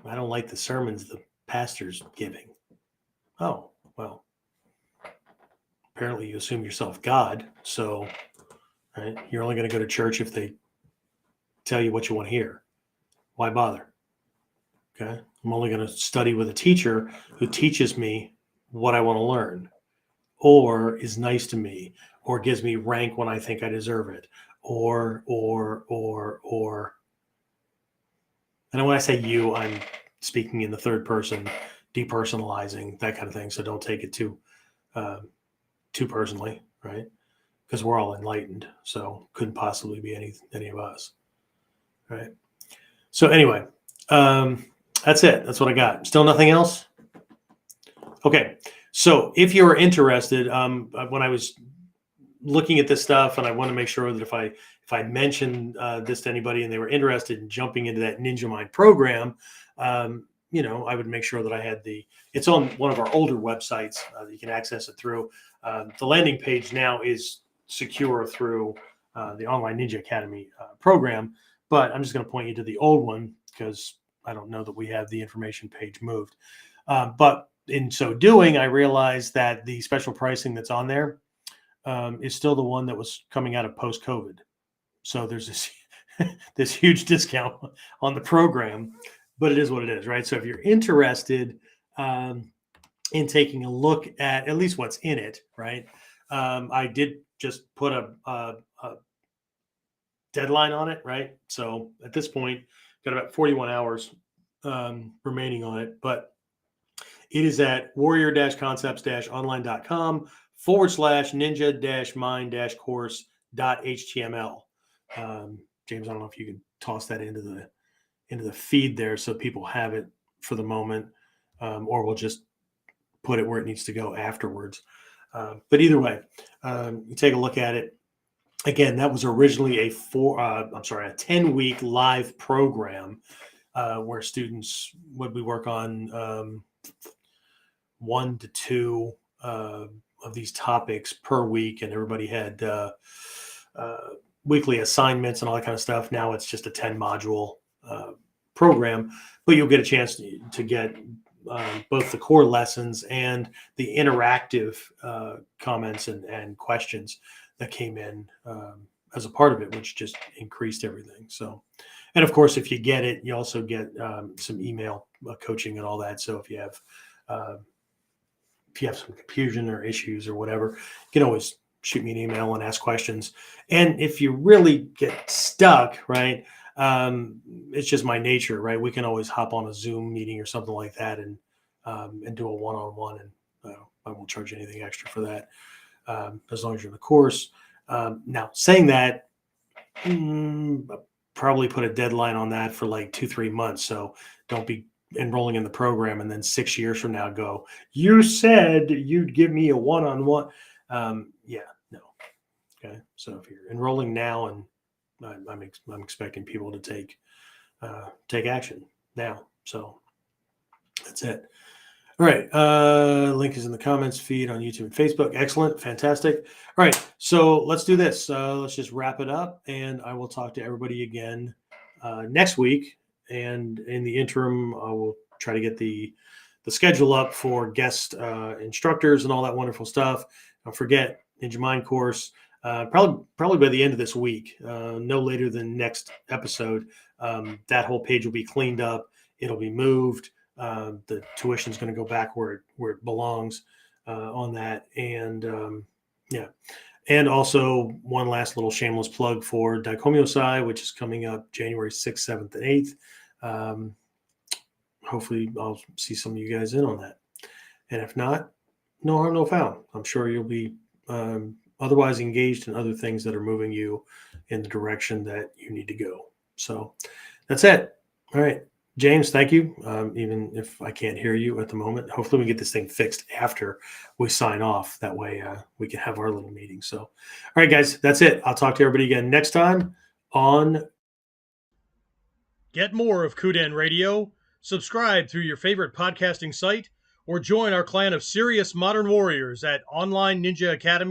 I don't like the sermons the pastor's giving. Oh, well, apparently you assume yourself God, so right, you're only going to go to church if they tell you what you want to hear. Why bother? Okay, I'm only going to study with a teacher who teaches me what I want to learn, or is nice to me, or gives me rank when I think I deserve it, or. And when I say you, I'm speaking in the third person, depersonalizing, that kind of thing. So don't take it too personally, right? Because we're all enlightened, so couldn't possibly be any of us, right? So anyway, that's it. That's what I got. Still nothing else? Okay. So if you're interested, when I was looking at this stuff, and I want to make sure that if I mention this to anybody and they were interested in jumping into that Ninja Mind program, I would make sure that I had it's on one of our older websites that you can access it through. The landing page now is secure through the Online Ninja Academy program, but I'm just going to point you to the old one because I don't know that we have the information page moved. But in so doing, I realized that the special pricing that's on there is still the one that was coming out of post-COVID. So there's this huge discount on the program, but it is what it is, right? So if you're interested in taking a look at least what's in it, right? I did just put a deadline on it, right? So at this point, got about 41 hours remaining on it, but it is at warrior-concepts-online.com/ninja-mind-course.html. James, I don't know if you can toss that into the feed there so people have it for the moment, or we'll just put it where it needs to go afterwards. But either way, you take a look at it. Again, that was originally a 10-week live program where students would work on 1 to 2 of these topics per week, and everybody had weekly assignments and all that kind of stuff. Now it's just a 10-module program, but you'll get a chance to get both the core lessons and the interactive comments and questions that came in as a part of it, which just increased everything. So, and of course, if you get it, you also get some email coaching and all that. So if you have some confusion or issues or whatever, you can always shoot me an email and ask questions. And if you really get stuck, right, it's just my nature, right? We can always hop on a Zoom meeting or something like that and do a one-on-one, and I won't charge anything extra for that as long as you're in the course. Now, saying that, I'll probably put a deadline on that for like 2-3 months. So don't be enrolling in the program and then 6 years from now go, you said you'd give me a one-on-one. Yeah, no. Okay. So if you're enrolling now, and I'm expecting people to take take action now. So that's it. All right. Link is in the comments feed on YouTube and Facebook. Excellent. Fantastic. All right. So let's do this. Let's just wrap it up, and I will talk to everybody again next week. And in the interim, I will try to get the schedule up for guest instructors and all that wonderful stuff. Don't forget Ninja Mind course. Probably by the end of this week, no later than next episode, that whole page will be cleaned up. It'll be moved. The tuition is going to go back where it belongs on that. And yeah. And also one last little shameless plug for Daikomyosai, which is coming up January 6th, 7th, and 8th. Hopefully I'll see some of you guys in on that. And if not, no harm, no foul. I'm sure you'll be otherwise engaged in other things that are moving you in the direction that you need to go. So that's it. All right. James, thank you. Even if I can't hear you at the moment, hopefully we get this thing fixed after we sign off. That way we can have our little meeting. So, all right, guys, that's it. I'll talk to everybody again next time on. Get more of KUDEN Radio, subscribe through your favorite podcasting site, or join our clan of serious modern warriors at Online Ninja Academy.